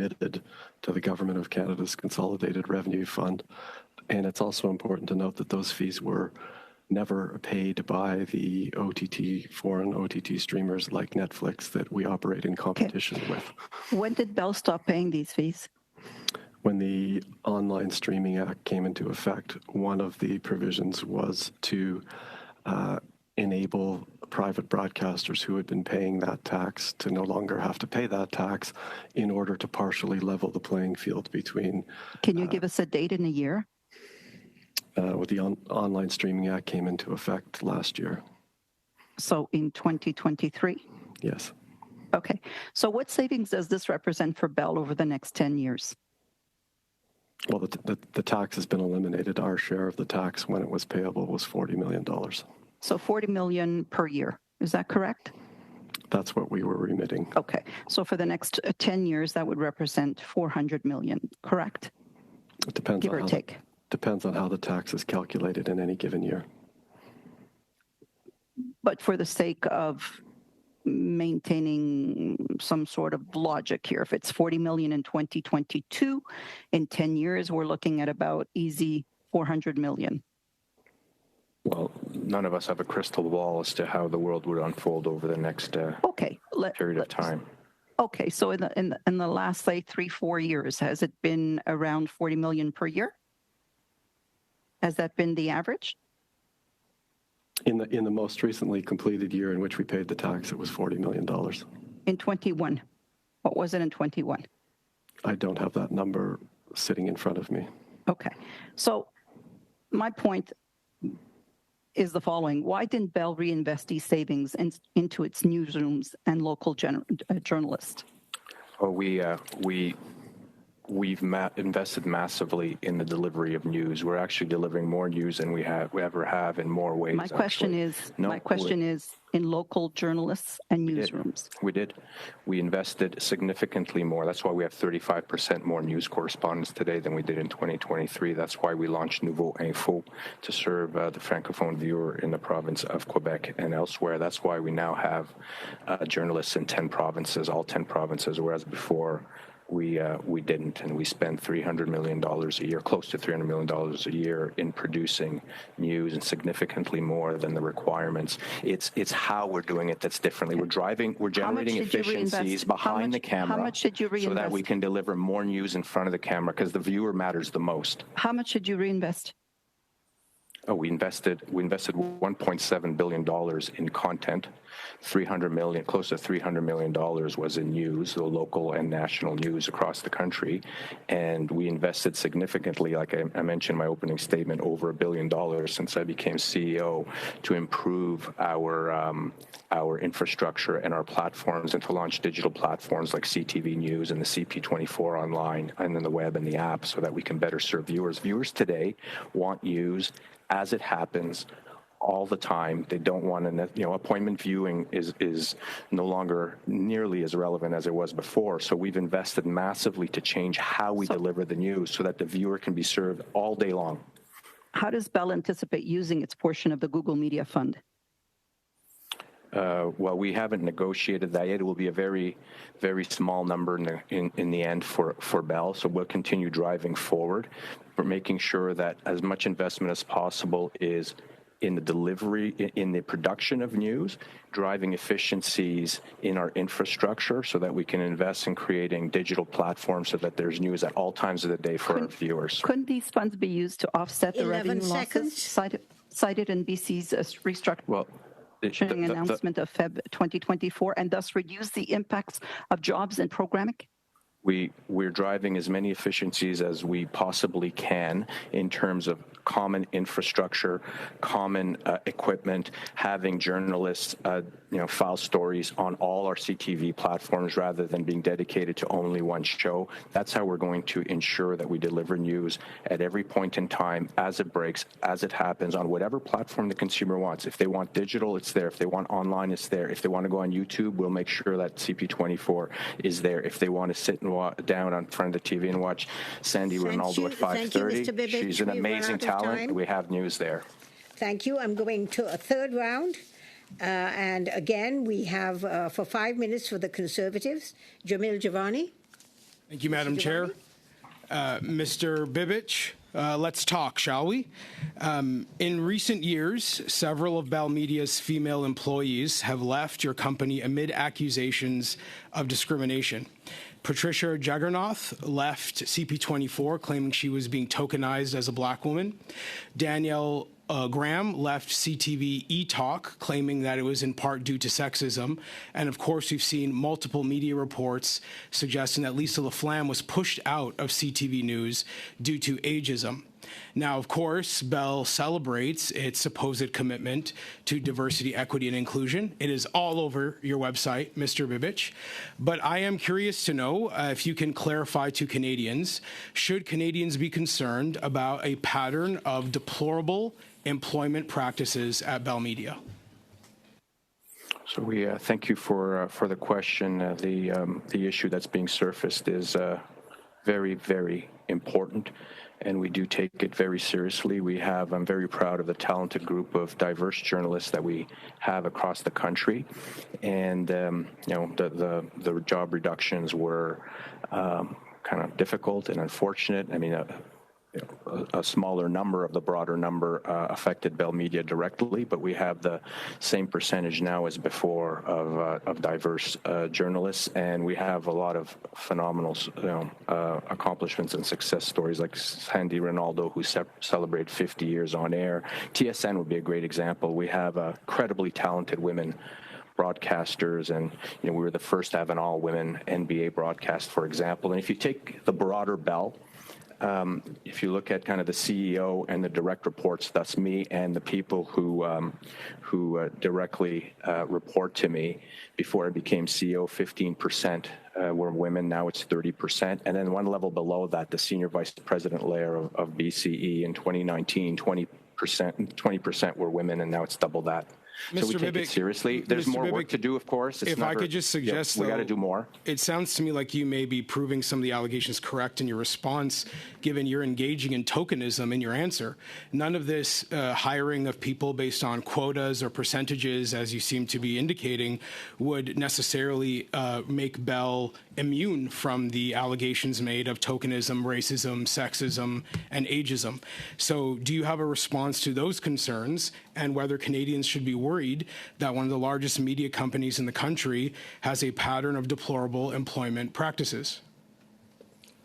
remitted to the Government of Canada's Consolidated Revenue Fund. And it's also important to note that those fees were never paid by the foreign OTT streamers like Netflix that we operate in competition with. When did Bell stop paying these fees? When the Online Streaming Act came into effect, one of the provisions was to enable private broadcasters who had been paying that tax to no longer have to pay that tax in order to partially level the playing field between... Can you give us a date in a year? With the Online Streaming Act came into effect last year. So in 2023? Yes. Okay. So what savings does this represent for Bell over the next 10 years? Well, the tax has been eliminated. Our share of the tax when it was payable was $40 million. So $40 million per year. Is that correct? That's what we were remitting. Okay. So for the next 10 years, that would represent $400 million, correct? It depends Give or take. Depends on how the tax is calculated in any given year. But for the sake of maintaining some sort of logic here, if it's $40 million in 2022, in 10 years, we're looking at about easy $400 million. Well, none of us have a crystal ball as to how the world would unfold over the next period of time. Okay, so in the last, say, 3-4 years, has it been around $40 million per year? Has that been the average? In the most recently completed year in which we paid the tax, it was $40 million. In 21, what was it in 21? I don't have that number sitting in front of me. Okay, so my point is the following. Why didn't Bell reinvest these savings into its newsrooms and local journalists? Oh, we've invested massively in the delivery of news. We're actually delivering more news than we ever have in more ways. My question is in local journalists and newsrooms. We did. We invested significantly more. That's why we have 35% more news correspondents today than we did in 2023. That's why we launched Nouveau Info to serve the Francophone viewer in the province of Quebec and elsewhere. That's why we now have journalists in 10 provinces, all 10 provinces, whereas before we didn't, and we spent $300 million a year, close to $300 million a year in producing news, and significantly more than the requirements. It's how we're doing it that's differently. We're generating efficiencies behind the camera. How much did you reinvest? So that we can deliver more news in front of the camera, because the viewer matters the most. How much did you reinvest? Oh, we invested $1.7 billion in content. Close to $300 million was in news, the local and national news across the country. And we invested significantly, like I mentioned in my opening statement, over $1 billion since I became CEO, to improve our infrastructure and our platforms, and to launch digital platforms like CTV News and the CP24 online and then the web and the app, so that we can better serve viewers. Viewers today want news as it happens all the time. They don't want to, appointment viewing is no longer nearly as relevant as it was before. So we've invested massively to change how we deliver the news so that the viewer can be served all day long. How does Bell anticipate using its portion of the Google Media Fund? Well, we haven't negotiated that yet. It will be a very, very small number in the end for Bell. So we'll continue driving forward. We're making sure that as much investment as possible is in the delivery, in the production of news, driving efficiencies in our infrastructure so that we can invest in creating digital platforms so that there's news at all times of the day for our viewers. Couldn't these funds be used to offset the revenue losses cited in BC's restructuring? Well, announcement of Feb 2024, and thus reduce the impacts of jobs and programming? We're driving as many efficiencies as we possibly can in terms of common infrastructure, common equipment, having journalists file stories on all our CTV platforms rather than being dedicated to only one show. That's how we're going to ensure that we deliver news at every point in time, as it breaks, as it happens, on whatever platform the consumer wants. If they want digital, it's there. If they want online, it's there. If they want to go on YouTube, we'll make sure that CP24 is there. If they want to sit and down in front of the TV and watch Sandy Ronaldo at 5:30, she's an amazing talent. We have news there. Thank you. I'm going to a third round. And again, we have for 5 minutes for the Conservatives, Jamil Javani. Thank you, Madam Chair. Mr. Bibich, let's talk, shall we? In recent years, several of Bell Media's female employees have left your company amid accusations of discrimination. Patricia Jaggernoth left CP24 claiming she was being tokenized as a black woman. Danielle Graham left CTV E-Talk, claiming that it was in part due to sexism. And of course, we've seen multiple media reports suggesting that Lisa LaFlamme was pushed out of CTV News due to ageism. Now, of course, Bell celebrates its supposed commitment to diversity, equity, and inclusion. It is all over your website, Mr. Bibich. But I am curious to know if you can clarify to Canadians, should Canadians be concerned about a pattern of deplorable employment practices at Bell Media? So we thank you for the question. The issue that's being surfaced is very, very important, and we do take it very seriously. I'm very proud of the talented group of diverse journalists that we have across the country, and the job reductions were kind of difficult and unfortunate. I mean, a smaller number of the broader number affected Bell Media directly, but we have the same percentage now as before of diverse journalists, and we have a lot of phenomenal accomplishments and success stories like Sandy Ronaldo, who celebrated 50 years on air. TSN would be a great example. We have incredibly talented women broadcasters, and we were the first to have an all-women NBA broadcast, for example. And if you take the broader Bell, if you look at kind of the CEO and the direct reports, that's me, and the people who directly report to me, before I became CEO, 15% were women. Now it's 30%. And then one level below that, the senior vice president layer of BCE in 2019, 20% were women, and now it's double that. So we take it seriously. There's more work to do, of course. If I could just suggest, we got to do more. It sounds to me like you may be proving some of the allegations correct in your response, given you're engaging in tokenism in your answer. None of this hiring of people based on quotas or percentages, as you seem to be indicating, would necessarily make Bell immune from the allegations made of tokenism, racism, sexism, and ageism. So do you have a response to those concerns, and whether Canadians should be worried that one of the largest media companies in the country has a pattern of deplorable employment practices?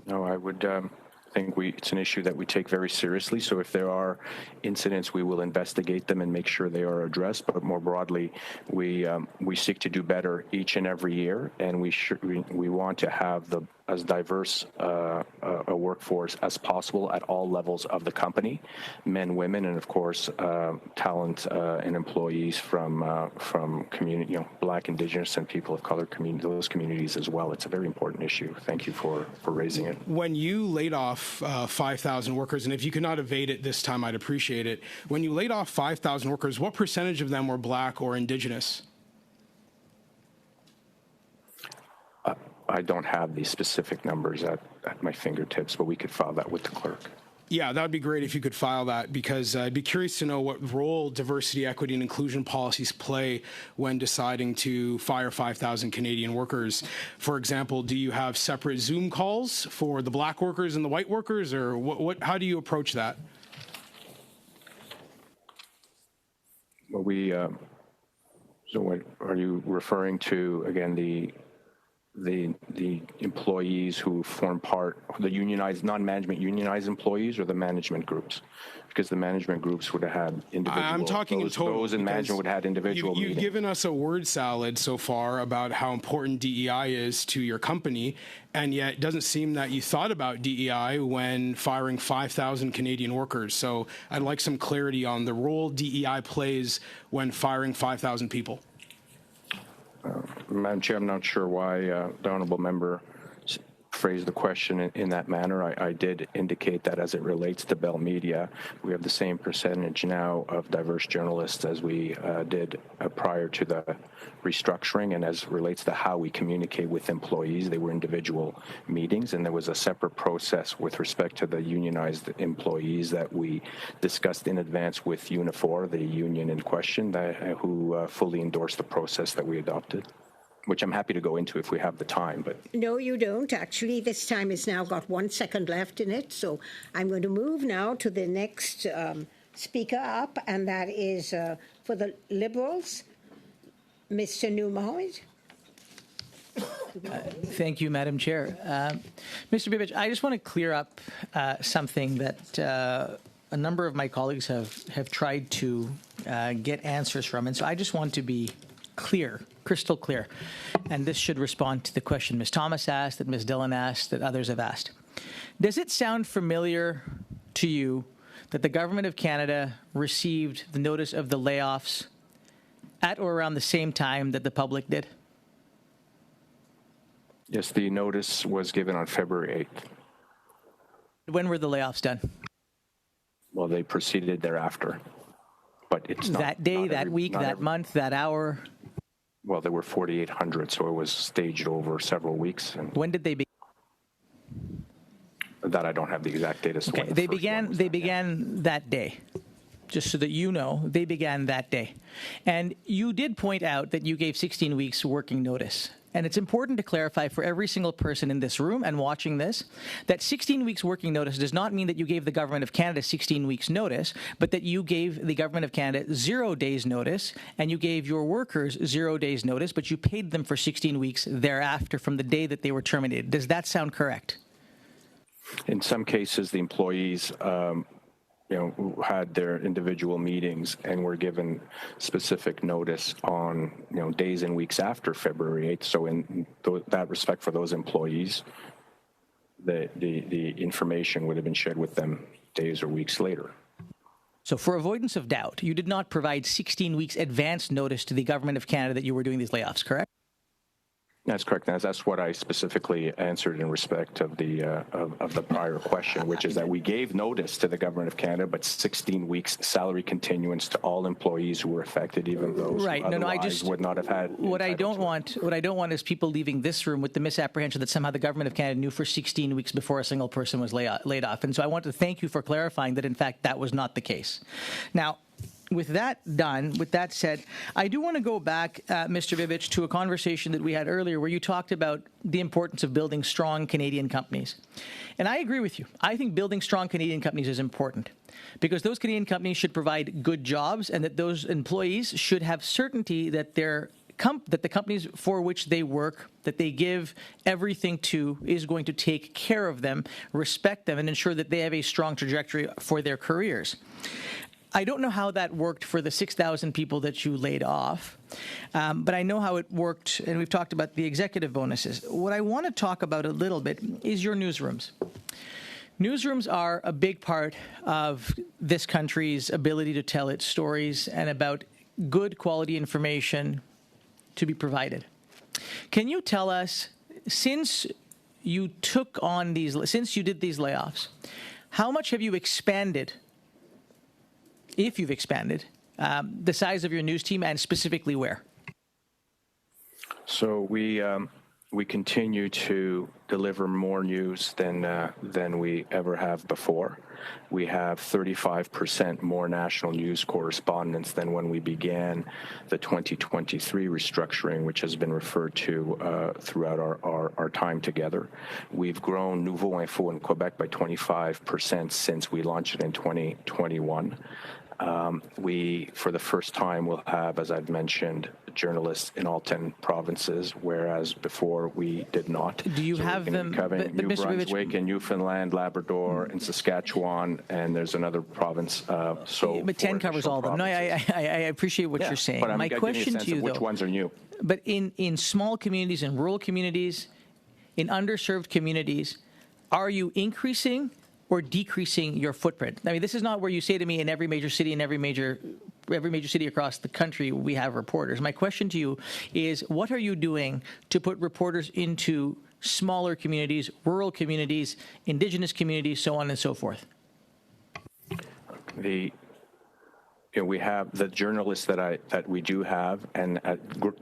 No, I would think it's an issue that we take very seriously. So if there are incidents, we will investigate them and make sure they are addressed. But more broadly, we seek to do better each and every year, and we want to have as diverse a workforce as possible at all levels of the company, men, women, and of course talent and employees from community, Black, Indigenous, and people of color those communities as well. It's a very important issue. Thank you for raising it. When you laid off 5,000 workers, and if you could not evade it this time, I'd appreciate it. When you laid off 5,000 workers, what percentage of them were Black or Indigenous? I don't have these specific numbers at my fingertips, but we could file that with the clerk. Yeah, that would be great if you could file that, because I'd be curious to know what role diversity, equity, and inclusion policies play when deciding to fire 5,000 Canadian workers. For example, do you have separate Zoom calls for the Black workers and the white workers, or how do you approach that? Well, so what are you referring to, again, the employees who form part, the unionized, non-management unionized employees, or the management groups? Because the management groups would have had individual. I'm talking in total. Those in management would have had individual meetings. You've given us a word salad so far about how important DEI is to your company, and yet it doesn't seem that you thought about DEI when firing 5,000 Canadian workers. So I'd like some clarity on the role DEI plays when firing 5,000 people. Madam Chair, I'm not sure why the honourable member phrased the question in that manner. I did indicate that as it relates to Bell Media, we have the same percentage now of diverse journalists as we did prior to the restructuring, and as relates to how we communicate with employees, they were individual meetings, and there was a separate process with respect to the unionized employees that we discussed in advance with Unifor, the union in question, who fully endorsed the process that we adopted. which I'm happy to go into if we have the time. But No, you don't. Actually, this time has now got 1 second left in it. So I'm going to move now to the next speaker up, and that is for the Liberals, Mr. Nur Mohammed. Thank you, Madam Chair. Mr. Bibic, I just want to clear up something that a number of my colleagues have tried to get answers from. And so I just want to be clear, crystal clear. And this should respond to the question Ms. Thomas asked, that Ms. Dillon asked, that others have asked. Does it sound familiar to you that the Government of Canada received the notice of the layoffs at or around the same time that the public did? yes, the notice was given on February 8th. When were the layoffs done? Well, they proceeded thereafter. But it's not That day, not that every- week, not that every- month, that hour? Well, there were 4,800, so it was staged over several weeks, and When did they begin? that I don't have the exact date as to Okay, when the they first one was done, yeah. began that day. Just so that you know, they began that day. And you did point out that you gave 16 weeks working notice. And it's important to clarify for every single person in this room and watching this, that 16 weeks working notice does not mean that you gave the Government of Canada 16 weeks notice, but that you gave the Government of Canada 0 days notice, and you gave your workers 0 days notice, but you paid them for 16 weeks thereafter from the day that they were terminated. Does that sound correct? In some cases, the employees who had their individual meetings and were given specific notice on, days and weeks after February 8th. So in that respect for those employees, the information would have been shared with them days or weeks later. So for avoidance of doubt, you did not provide 16 weeks advance notice to the Government of Canada that you were doing these layoffs, correct? That's correct. That's what I specifically answered in respect of the prior question, which is that we gave notice to the Government of Canada, but 16 weeks salary continuance to all employees who were affected, even those who otherwise would not have had. What I don't want is people leaving this room with the misapprehension that somehow the Government of Canada knew for 16 weeks before a single person was laid off. And so I want to thank you for clarifying that, in fact, that was not the case. Now, with that done, with that said, I do want to go back, Mr. Bibic, to a conversation that we had earlier where you talked about the importance of building strong Canadian companies. And I agree with you. I think building strong Canadian companies is important because those Canadian companies should provide good jobs and that those employees should have certainty that that the companies for which they work, that they give everything to, is going to take care of them, respect them, and ensure that they have a strong trajectory for their careers. I don't know how that worked for the 6,000 people that you laid off, but I know how it worked, and we've talked about the executive bonuses. What I want to talk about a little bit is your newsrooms. Newsrooms are a big part of this country's ability to tell its stories and about good quality information to be provided. Can you tell us, since you did these layoffs, how much have you expanded, if you've expanded, the size of your news team, and specifically where? So we continue to deliver more news than we ever have before. We have 35% more national news correspondents than when we began the 2023 restructuring, which has been referred to throughout our time together. We've grown Nouveau Info in Quebec by 25% since we launched it in 2021. We, for the first time, will have, as I've mentioned, journalists in all 10 provinces, whereas before we did not. Do you have them? Covering New Brunswick and Newfoundland, Labrador, and Saskatchewan, and there's another province. But 10 covers all of them. No, I appreciate what you're saying. But my question to you, which though, ones are new? But in small communities, in rural communities, in underserved communities, are you increasing or decreasing your footprint? I mean, this is not where you say to me in every major city, in every major city across the country, we have reporters. My question to you is, what are you doing to put reporters into smaller communities, rural communities, Indigenous communities, so on and so forth? We have the journalists that we do have, and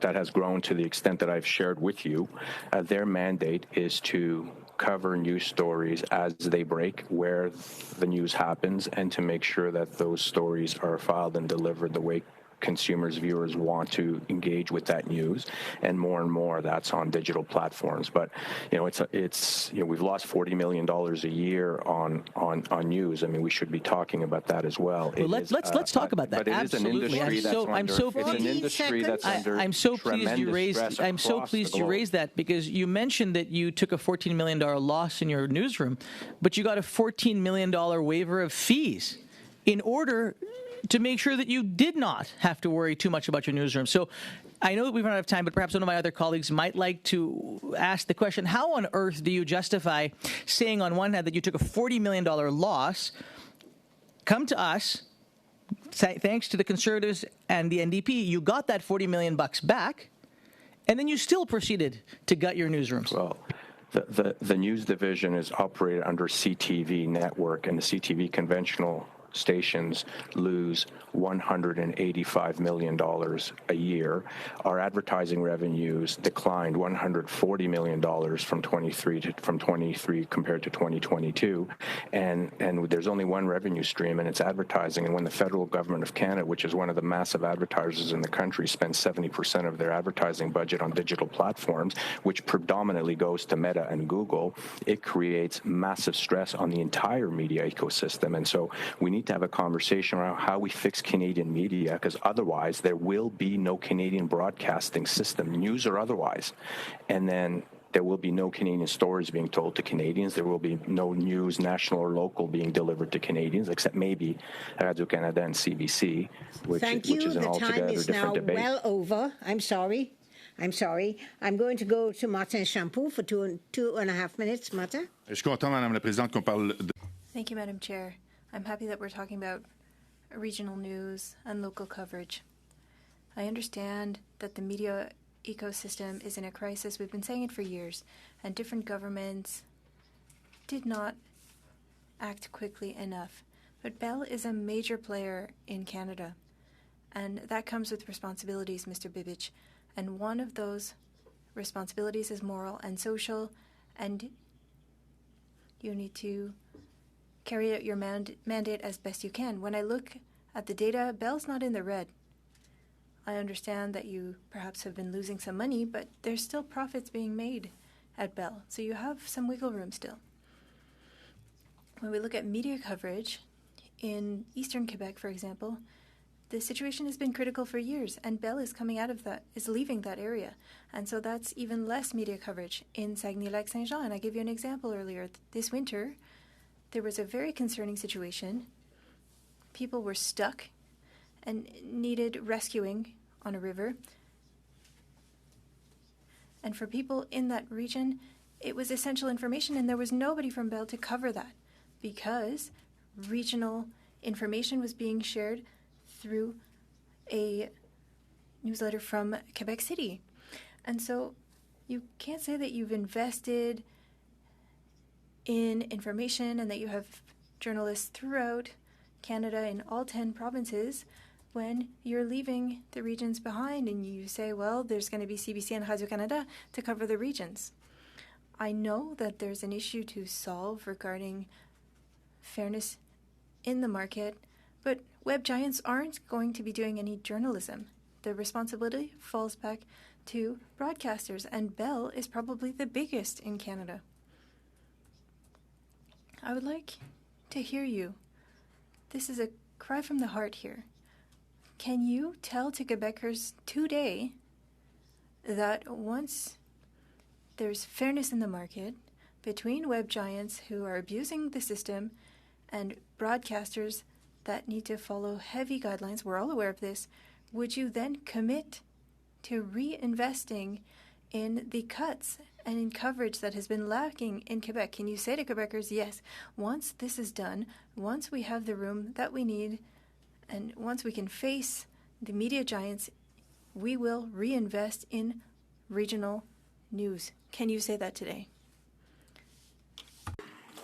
that has grown to the extent that I've shared with you. Their mandate is to cover news stories as they break, where the news happens, and to make sure that those stories are filed and delivered the way consumers, viewers want to engage with that news, and more that's on digital platforms. But we've lost $40 million a year on news. I mean, we should be talking about that as well. Well, let's talk about that. But it Absolutely. is an industry that's under I'm so pleased you raised that, because you mentioned that you took a $14 million loss in your newsroom, but you got a $14 million waiver of fees in order to make sure that you did not have to worry too much about your newsroom. So I know that we've run out of time, but perhaps one of my other colleagues might like to ask the question, how on earth do you justify saying on one hand that you took a $40 million loss, come to us, thanks to the Conservatives and the NDP, you got that $40 million back, and then you still proceeded to gut your newsrooms? Well, the news division is operated under CTV network, and the CTV conventional stations lose $185 million a year. Our advertising revenues declined $140 million from 23 compared to 2022, and there's only one revenue stream, and it's advertising. And when the federal government of Canada, which is one of the massive advertisers in the country, spends 70% of their advertising budget on digital platforms, which predominantly goes to Meta and Google, it creates massive stress on the entire media ecosystem. And so we need to have a conversation around how we fix Canadian media, because otherwise there will be no Canadian broadcasting system, news or otherwise. And then there will be no Canadian stories being told to Canadians. There will be no news, national or local, being delivered to Canadians, except maybe Radio-Canada and CBC, which is an altogether different debate. Thank you. The time is now well over. I'm sorry. I'm going to go to Martin Champoux for two and a half minutes. Martin? Je suis content, Madame la Présidente, qu'on parle de... Thank you, Madam Chair. I'm happy that we're talking about regional news and local coverage. I understand that the media ecosystem is in a crisis. We've been saying it for years, and different governments did not act quickly enough. But Bell is a major player in Canada, and that comes with responsibilities, Mr. Bibic. And one of those responsibilities is moral and social, and you need to carry out your mandate as best you can. When I look at the data, Bell's not in the red. I understand that you perhaps have been losing some money, but there's still profits being made at Bell, so you have some wiggle room still. When we look at media coverage in eastern Quebec, for example, the situation has been critical for years, and Bell is leaving that area. And so that's even less media coverage in Saguenay-Lac-Saint-Jean. And I gave you an example earlier. This winter, there was a very concerning situation. People were stuck and needed rescuing on a river. And for people in that region, it was essential information, and there was nobody from Bell to cover that because regional information was being shared through a newsletter from Quebec City. And so you can't say that you've invested in information and that you have journalists throughout Canada in all 10 provinces when you're leaving the regions behind and you say, well, there's going to be CBC and Radio-Canada to cover the regions. I know that there's an issue to solve regarding fairness in the market, but web giants aren't going to be doing any journalism. The responsibility falls back to broadcasters, and Bell is probably the biggest in Canada. I would like to hear you. This is a cry from the heart here. Can you tell to Quebecers today that once there's fairness in the market between web giants who are abusing the system and broadcasters that need to follow heavy guidelines, we're all aware of this, would you then commit to reinvesting in the cuts and in coverage that has been lacking in Quebec? Can you say to Quebecers, yes, once this is done, once we have the room that we need, and once we can face the media giants, we will reinvest in regional news? Can you say that today?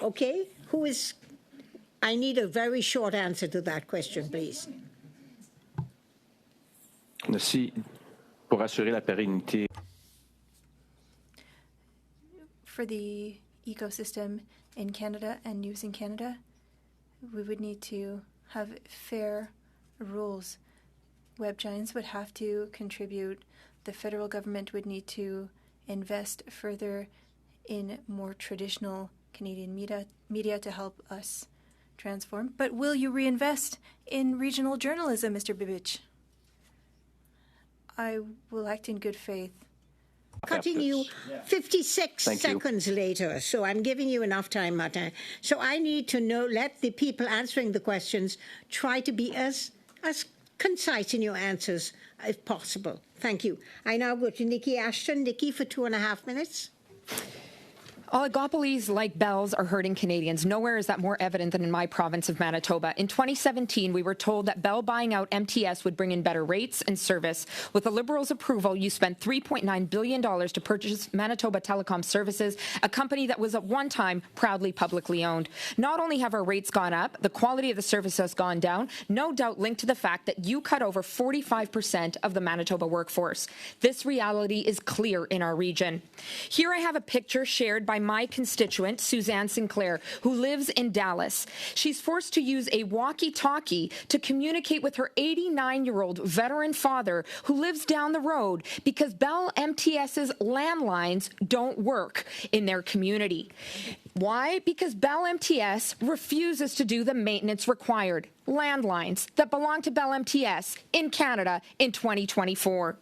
Okay, I need a very short answer to that question, please. Pour assurer la pérennité. For the ecosystem in Canada and news in Canada, we would need to have fair rules. web giants would have to contribute. The federal government would need to invest further in more traditional Canadian media to help us transform. But will you reinvest in regional journalism, Mr. Bibic? I will act in good faith. Cutting you 56 seconds later, so I'm giving you enough time, Martin. So I need to know, let the people answering the questions try to be as concise in your answers if possible. Thank you. I now go to Nikki Ashton. Nikki, for 2.5 minutes. Oligopolies like Bell's are hurting Canadians. Nowhere is that more evident than in my province of Manitoba. In 2017, we were told that Bell buying out MTS would bring in better rates and service. With the Liberals' approval, you spent $3.9 billion to purchase Manitoba Telecom Services, a company that was at one time proudly publicly owned. Not only have our rates gone up, the quality of the service has gone down, no doubt linked to the fact that you cut over 45% of the Manitoba workforce. This reality is clear in our region. Here I have a picture shared by my constituent, Suzanne Sinclair, who lives in Dallas. She's forced to use a walkie-talkie to communicate with her 89-year-old veteran father who lives down the road because Bell MTS's landlines don't work in their community. Why? Because Bell MTS refuses to do the maintenance required. Landlines that belong to Bell MTS in Canada in 2024.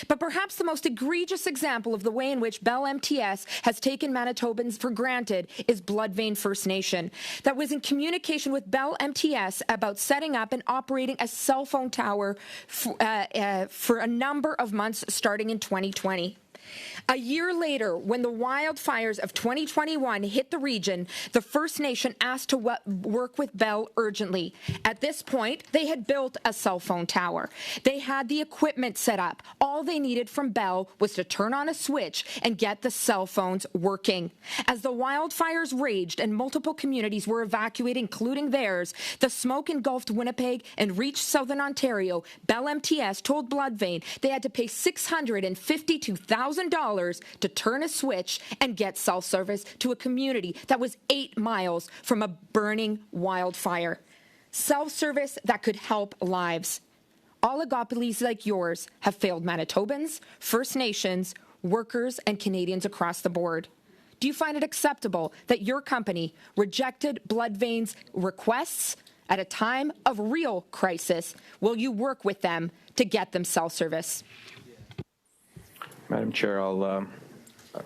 But perhaps the most egregious example of the way in which Bell MTS has taken Manitobans for granted is Bloodvein First Nation, that was in communication with Bell MTS about setting up and operating a cell phone tower for a number of months starting in 2020. A year later, when the wildfires of 2021 hit the region, the First Nation asked to work with Bell urgently. At this point, they had built a cell phone tower. They had the equipment set up. All they needed from Bell was to turn on a switch and get the cell phones working. As the wildfires raged and multiple communities were evacuated, including theirs, the smoke engulfed Winnipeg and reached southern Ontario. Bell MTS told Bloodvein they had to pay $652,000 to turn a switch and get cell service to a community that was 8 miles from a burning wildfire. Cell service that could help lives. Oligopolies like yours have failed Manitobans, First Nations, workers, and Canadians across the board. Do you find it acceptable that your company rejected Bloodvein's requests at a time of real crisis? Will you work with them to get them cell service? Madam Chair,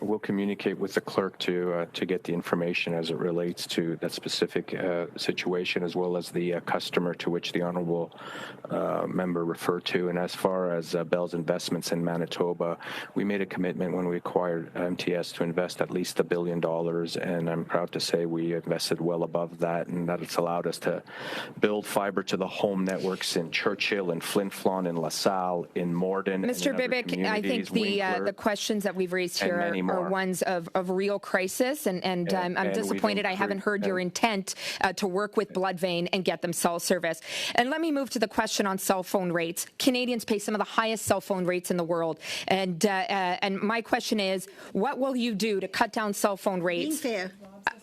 we'll communicate with the clerk to get the information as it relates to that specific situation, as well as the customer to which the honourable member referred to. And as far as Bell's investments in Manitoba, we made a commitment when we acquired MTS to invest at least $1 billion, and I'm proud to say we invested well above that, and that it's allowed us to build fibre to the home networks in Churchill, in Flin Flon, in LaSalle, in Morden. Mr. Bibic, I think the questions that we've raised here are ones of real crisis, and I'm disappointed I haven't heard your intent to work with Bloodvein and get them cell service. And let me move to the question on cell phone rates. Canadians pay some of the highest cell phone rates in the world, and my question is, what will you do to cut down cell phone rates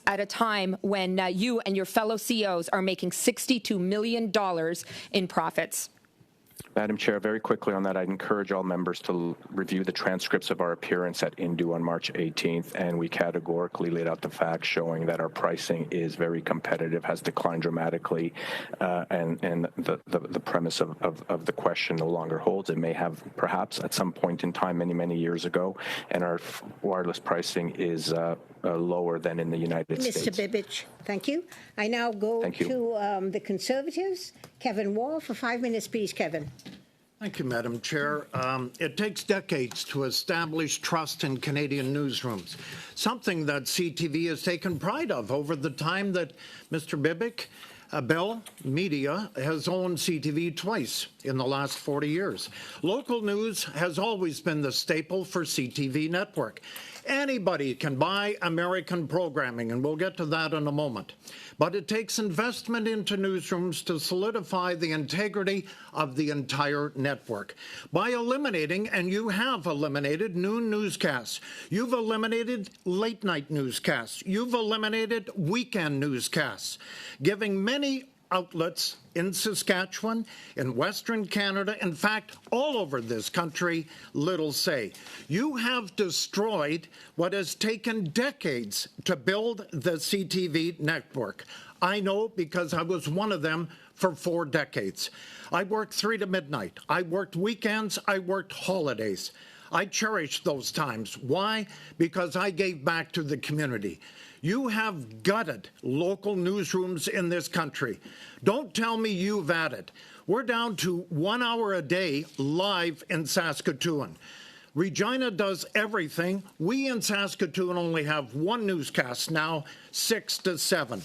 at a time when you and your fellow CEOs are making $62 million in profits? Madam Chair, very quickly on that, I'd encourage all members to review the transcripts of our appearance at Indu on March 18th, and we categorically laid out the facts showing that our pricing is very competitive, has declined dramatically, and the premise of the question no longer holds. It may have perhaps at some point in time many years ago, and our wireless pricing is lower than in the United States. Mr. Bibic, thank you. I now go to the Conservatives. Kevin Wall for 5 minutes, please, Kevin. Thank you, Madam Chair. It takes decades to establish trust in Canadian newsrooms, something that CTV has taken pride of over the time that Mr. Bibic, Bell Media has owned CTV twice in the last 40 years. Local news has always been the staple for CTV network. Anybody can buy American programming, and we'll get to that in a moment. But it takes investment into newsrooms to solidify the integrity of the entire network. By eliminating, and you have eliminated, noon newscasts. You've eliminated late-night newscasts. You've eliminated weekend newscasts, giving many outlets in Saskatchewan, in Western Canada, in fact, all over this country, little say. You have destroyed what has taken decades to build the CTV network. I know because I was one of them for 4 decades. I worked 3 to midnight. I worked weekends. I worked holidays. I cherish those times. Why? Because I gave back to the community. You have gutted local newsrooms in this country. Don't tell me you've added. We're down to 1 hour a day live in Saskatoon. Regina does everything. We in Saskatoon only have 1 newscast now, 6 to 7.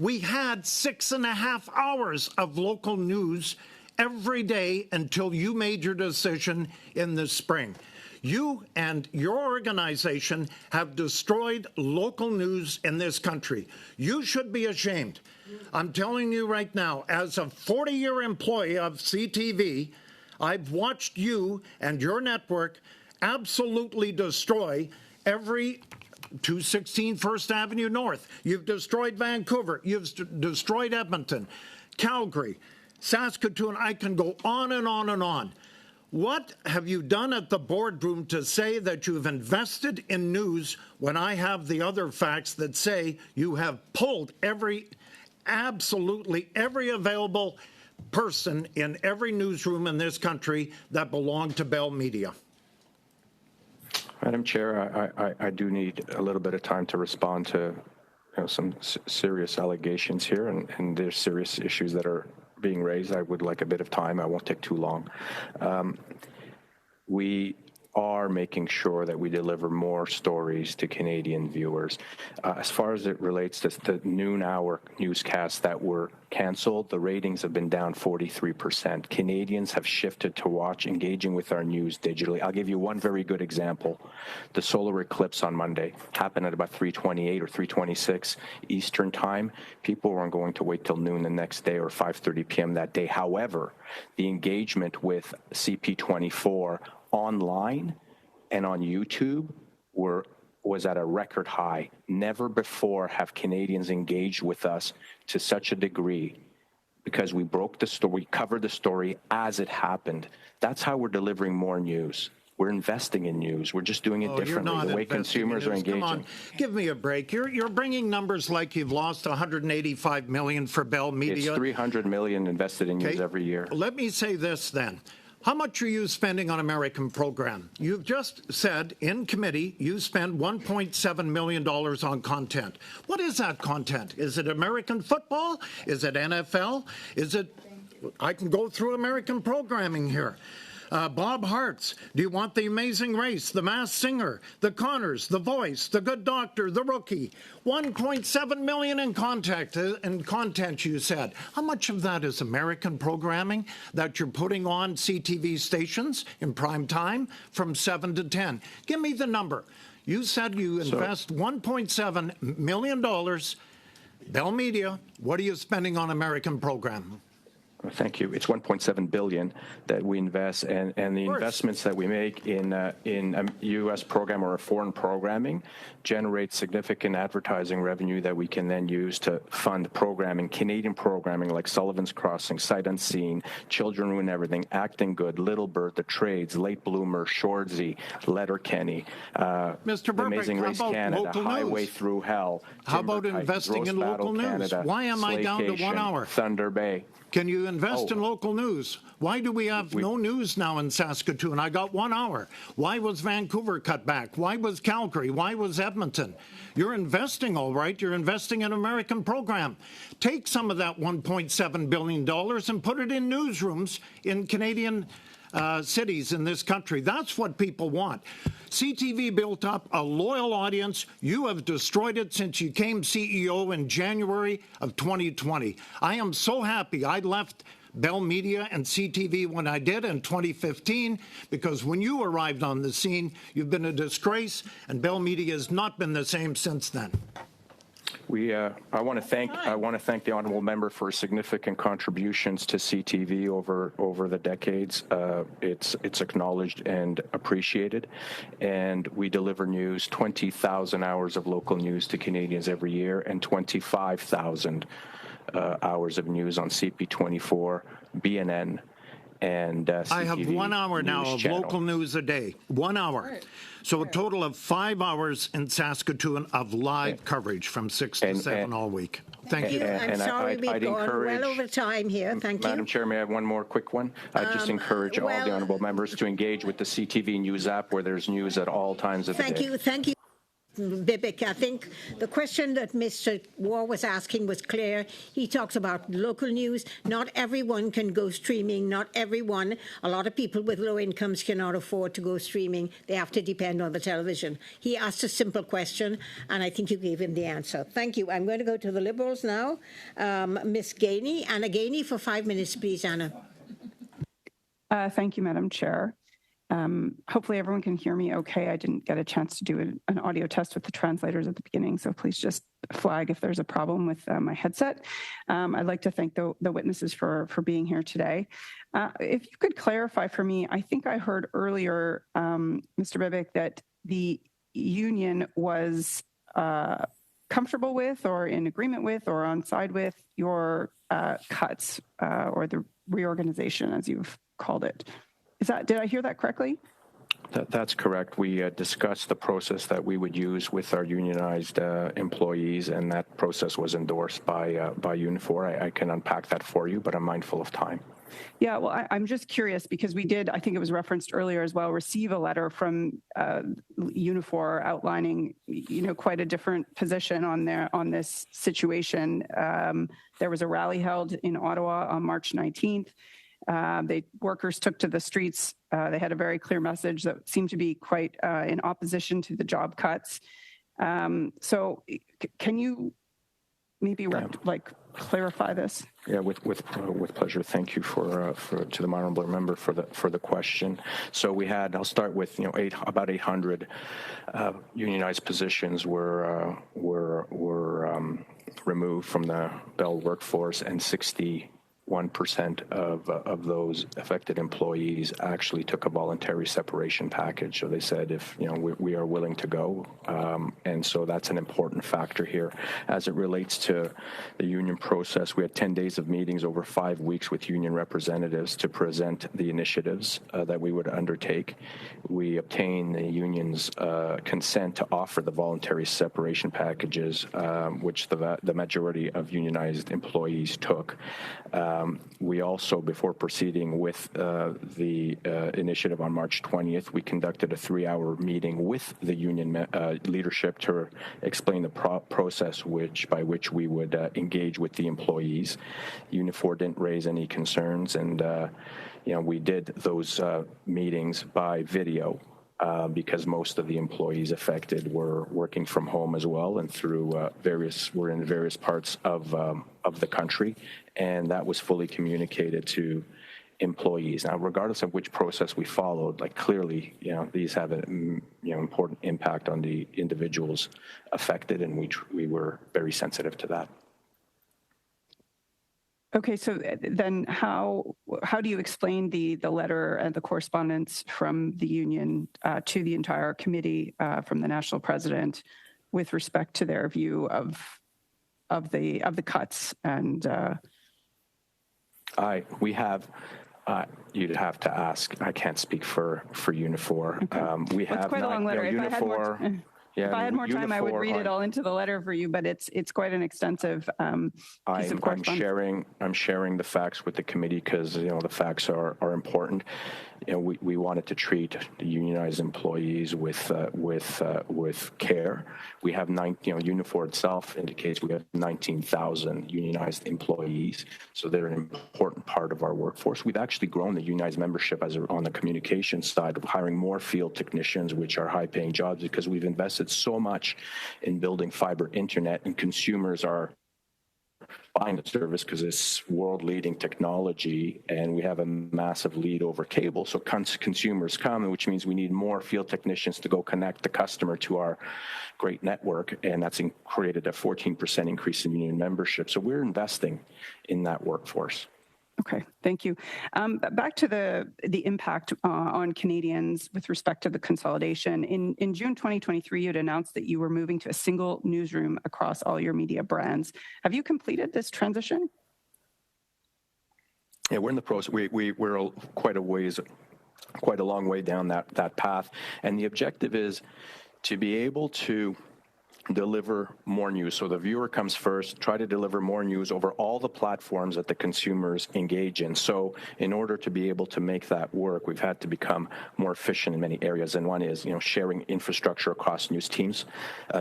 We had 6.5 hours of local news every day until you made your decision in the spring. You and your organization have destroyed local news in this country. You should be ashamed. I'm telling you right now, as a 40-year employee of CTV, I've watched you and your network absolutely destroy every 216 First Avenue North. You've destroyed Vancouver. You've destroyed Edmonton, Calgary, Saskatoon. I can go on and on and on. What have you done at the boardroom to say that you've invested in news when I have the other facts that say you have pulled absolutely every available person in every newsroom in this country that belonged to Bell Media? Madam Chair, I do need a little bit of time to respond to some serious allegations here, and there's serious issues that are being raised. I would like a bit of time. I won't take too long. We are making sure that we deliver more stories to Canadian viewers. As far as it relates to the noon hour newscasts that were canceled, the ratings have been down 43%. Canadians have shifted to engaging with our news digitally. I'll give you one very good example. The solar eclipse on Monday happened at about 3:28 or 3:26 Eastern time. People weren't going to wait till noon the next day or 5:30 p.m. that day. However, the engagement with CP24 online and on YouTube was at a record high. Never before have Canadians engaged with us to such a degree because we broke the story, we covered the story as it happened. That's how we're delivering more news. We're investing in news. We're just doing it differently, the way consumers are engaging. Come on, give me a break. You're bringing numbers like you've lost $185 million for Bell Media. It's $300 million invested in news every year. Let me say this then. How much are you spending on American program? You've just said in committee you spend $1.7 million on content. What is that content? Is it American football? Is it NFL? Is it, I can go through American programming here. Bob Hart's, Do You Want the Amazing Race, The Masked Singer, The Connors, The Voice, The Good Doctor, The Rookie. 1.7 million in content, you said. How much of that is American programming that you're putting on CTV stations in prime time from 7 to 10? Give me the number. You said you invest $1.7 million. Bell Media, what are you spending on American program? Thank you. It's $1.7 billion that we invest, and the investments that we make in U.S. program or foreign programming generate significant advertising revenue that we can then use to fund programming, Canadian programming like Sullivan's Crossing, Sight Unseen, Children Ruin Everything, Acting Good, Little Bird, The Trades, Late Bloomer, Shoresy, Letterkenny, Mr. Burbank, Amazing Race Canada, Highway Through Hell. How about investing in local news? Canada, Why am I down to 1 hour? Thunder Bay. Can you invest in local news? Why do we have no news now in Saskatoon? I got 1 hour. Why was Vancouver cut back? Why was Calgary? Why was Edmonton? You're investing, all right. You're investing in American program. Take some of that $1.7 billion and put it in newsrooms in Canadian cities in this country. That's what people want. CTV built up a loyal audience. You have destroyed it since you came CEO in January of 2020. I am so happy I left Bell Media and CTV when I did in 2015, because when you arrived on the scene, you've been a disgrace, and Bell Media has not been the same since then. I want to thank the honourable member for significant contributions to CTV over the decades. It's acknowledged and appreciated, and we deliver news, 20,000 hours of local news to Canadians every year, and 25,000 hours of news on CP24, BNN, and CTV I have 1 hour now of channel. local news a day. 1 hour. So a total of 5 hours in Saskatoon of live coverage from 6 to 7 all week. Thank you. I'm sorry we've gone well over time here. Thank you. Madam Chair, may I have one more quick one? I just encourage all the honourable members to engage with the CTV News app, where there's news at all times of the day. Thank you. Bibic, I think the question that Mr. War was asking was clear. He talks about local news. Not everyone can go streaming. Not everyone. A lot of people with low incomes cannot afford to go streaming. They have to depend on the television. He asked a simple question, and I think you gave him the answer. Thank you. I'm going to go to the Liberals now. Ms. Gainey. Anna Gainey for 5 minutes, please, Anna. Thank you, Madam Chair. Hopefully everyone can hear me okay. I didn't get a chance to do an audio test with the translators at the beginning, so please just flag if there's a problem with my headset. I'd like to thank the witnesses for being here today. If you could clarify for me, I think I heard earlier, Mr. Bibic, that the union was comfortable with or in agreement with or on side with your cuts or the reorganization, as you've called it. Did I hear that correctly? That's correct. We discussed the process that we would use with our unionized employees, and that process was endorsed by Unifor. I can unpack that for you, but I'm mindful of time. Yeah, well, I'm just curious because we did, I think it was referenced earlier as well, receive a letter from Unifor outlining, quite a different position on this situation. There was a rally held in Ottawa on March 19th. Workers took to the streets. They had a very clear message that seemed to be quite in opposition to the job cuts. So can you maybe clarify this? Yeah, with pleasure. Thank you to the honourable member for the question. So we had. I'll start with about 800 unionized positions were removed from the Bell workforce, and 61% of those affected employees actually took a voluntary separation package. So they said, if we are willing to go, and so that's an important factor here. As it relates to the union process, we had 10 days of meetings over 5 weeks with union representatives to present the initiatives that we would undertake. We obtained the union's consent to offer the voluntary separation packages, which the majority of unionized employees took. We also, before proceeding with the initiative on March 20th, we conducted a 3-hour meeting with the union leadership to explain the process by which we would engage with the employees. Unifor didn't raise any concerns, and we did those meetings by video. Because most of the employees affected were working from home as well, and were in various parts of the country, and that was fully communicated to employees. Now, regardless of which process we followed, clearly, these have an important impact on the individuals affected, and we were very sensitive to that. Okay, so then how do you explain the letter and the correspondence from the union to the entire committee from the national president with respect to their view of the cuts? And you'd have to ask. I can't speak for Unifor. Okay. We have quite a long letter. Unifor. If I had more time, I would read it all into the letter for you, but it's quite an extensive piece of correspondence. I'm sharing the facts with the committee because the facts are important. We wanted to treat the unionized employees with care. We have Unifor itself indicates we have 19,000 unionized employees, so they're an important part of our workforce. We've actually grown the unionized membership on the communication side, of hiring more field technicians, which are high-paying jobs, because we've invested so much in building fiber internet, and consumers are buying the service because it's world-leading technology, and we have a massive lead over cable. So consumers come, which means we need more field technicians to go connect the customer to our great network, and that's created a 14% increase in union membership. So we're investing in that workforce. Okay, thank you. Back to the impact on Canadians with respect to the consolidation. In June 2023, you had announced that you were moving to a single newsroom across all your media brands. Have you completed this transition? Yeah, we're in the process. We're quite a long way down that path, and the objective is to be able to deliver more news. So the viewer comes first, try to deliver more news over all the platforms that the consumers engage in. So in order to be able to make that work, we've had to become more efficient in many areas. And one is, sharing infrastructure across news teams,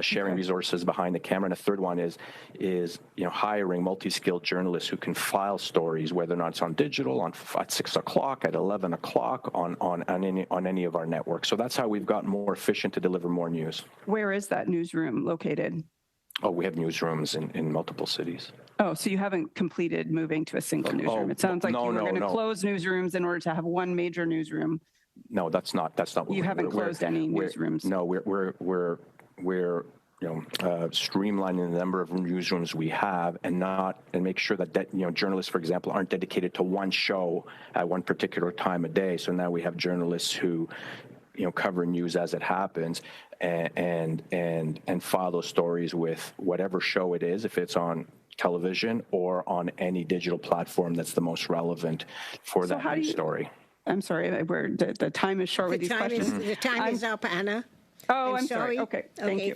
sharing resources behind the camera. And a third one is hiring multi-skilled journalists who can file stories, whether or not it's on digital, at 6 o'clock, at 11 o'clock, on any of our networks. So that's how we've gotten more efficient to deliver more news. Where is that newsroom located? Oh, we have newsrooms in multiple cities. Oh, so you haven't completed moving to a single newsroom. It sounds like you were going to close newsrooms in order to have one major newsroom. No, that's not what you haven't closed any newsrooms. No, we're streamlining the number of newsrooms we have, and make sure that journalists, for example, aren't dedicated to one show at one particular time of day. So now we have journalists who cover news as it happens, and file those stories with whatever show it is, if it's on television or on any digital platform that's the most relevant for that news story. I'm sorry, the time is short with these questions. The time is up, Anna. Oh, I'm sorry. Okay,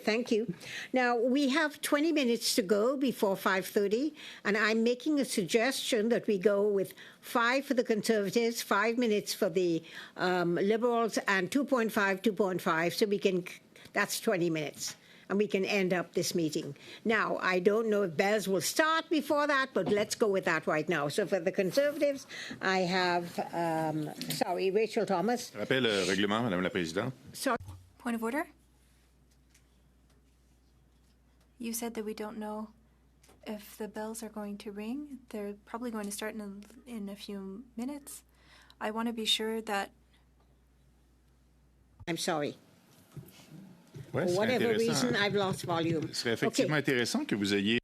thank you. Now, we have 20 minutes to go before 5:30, and I'm making a suggestion that we go with 5 for the Conservatives, 5 minutes for the Liberals, and 2.5, so that's 20 minutes, and we can end up this meeting. Now, I don't know if bells will start before that, but let's go with that right now. So for the Conservatives, I have, Rachel Thomas. Rappel règlement, Madame la Présidente. Sorry. Point of order? You said that we don't know if the bells are going to ring. They're probably going to start in a few minutes. I want to be sure that... I'm sorry. Ouais, For whatever reason, I've lost volume. Ce serait effectivement intéressant que vous ayez...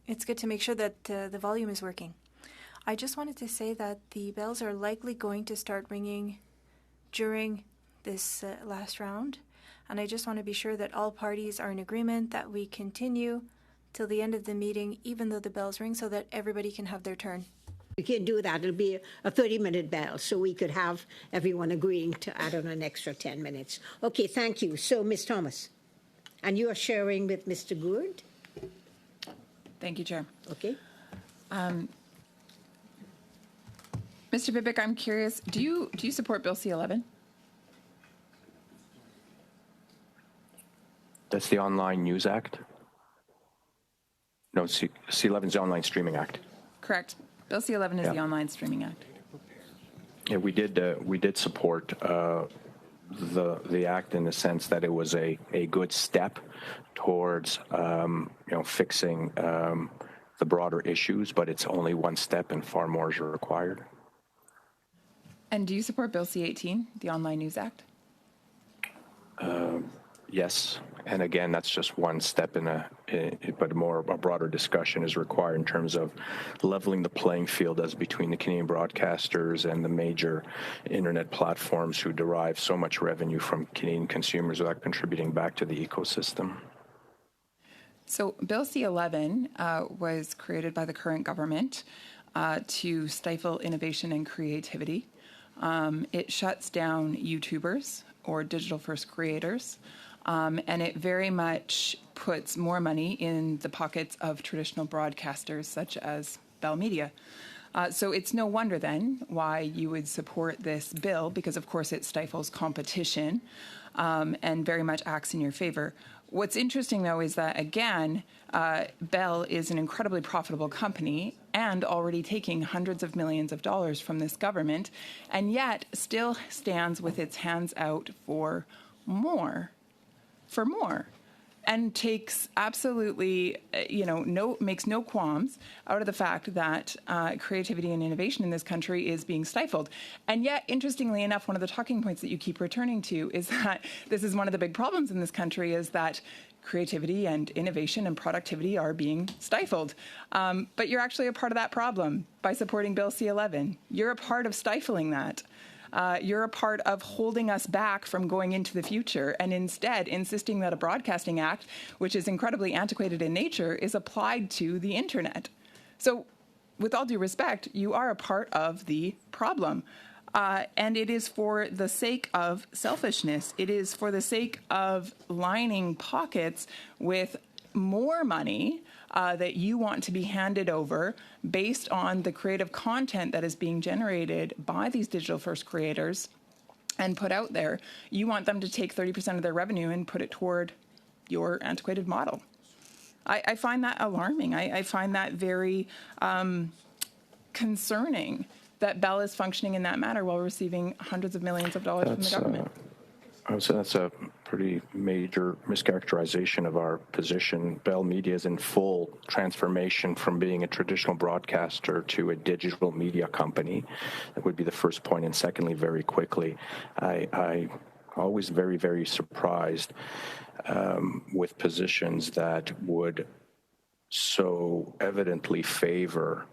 It's good to make sure that the volume is working. I just wanted to say that the bells are likely going to start ringing during this last round, and I just want to be sure that all parties are in agreement that we continue till the end of the meeting, even though the bells ring, so that everybody can have their turn. We can do that. It'll be a 30-minute bell, so we could have everyone agreeing to add on an extra 10 minutes. Okay, thank you. So, Ms. Thomas, and you are sharing with Mr. Gould? Thank you, Chair. Okay. Mr. Bibick, I'm curious, do you support Bill C-11? That's the Online News Act? No, C-11 is the Online Streaming Act. Correct. Bill C-11 is the Online Streaming Act. Yeah, we did support the act in the sense that it was a good step towards fixing the broader issues, but it's only one step and far more is required. And do you support Bill C-18, the Online News Act? Yes, and again, that's just one step but a broader discussion is required in terms of leveling the playing field as between the Canadian broadcasters and the major internet platforms who derive so much revenue from Canadian consumers without contributing back to the ecosystem. So Bill C-11 was created by the current government to stifle innovation and creativity. It shuts down YouTubers or digital-first creators. And it very much puts more money in the pockets of traditional broadcasters such as Bell Media. So it's no wonder then why you would support this bill, because of course it stifles competition and very much acts in your favor. What's interesting, though, is that, again, Bell is an incredibly profitable company and already taking hundreds of millions of dollars from this government, and yet still stands with its hands out for more. and takes absolutely, makes no qualms out of the fact that creativity and innovation in this country is being stifled. And yet, interestingly enough, one of the talking points that you keep returning to is that this is one of the big problems in this country is that creativity and innovation and productivity are being stifled. But you're actually a part of that problem by supporting Bill C-11. You're a part of stifling that. You're a part of holding us back from going into the future and instead insisting that a Broadcasting Act, which is incredibly antiquated in nature, is applied to the internet. So with all due respect, you are a part of the problem. And it is for the sake of selfishness. It is for the sake of lining pockets with more money that you want to be handed over based on the creative content that is being generated by these digital-first creators and put out there. You want them to take 30% of their revenue and put it toward your antiquated model. I find that alarming. I find that very concerning that Bell is functioning in that manner while receiving hundreds of millions of dollars from the government. I would say that's a pretty major mischaracterization of our position. Bell Media is in full transformation from being a traditional broadcaster to a digital media company. That would be the first point. And secondly, very quickly, I always very, very surprised with positions that would so evidently favor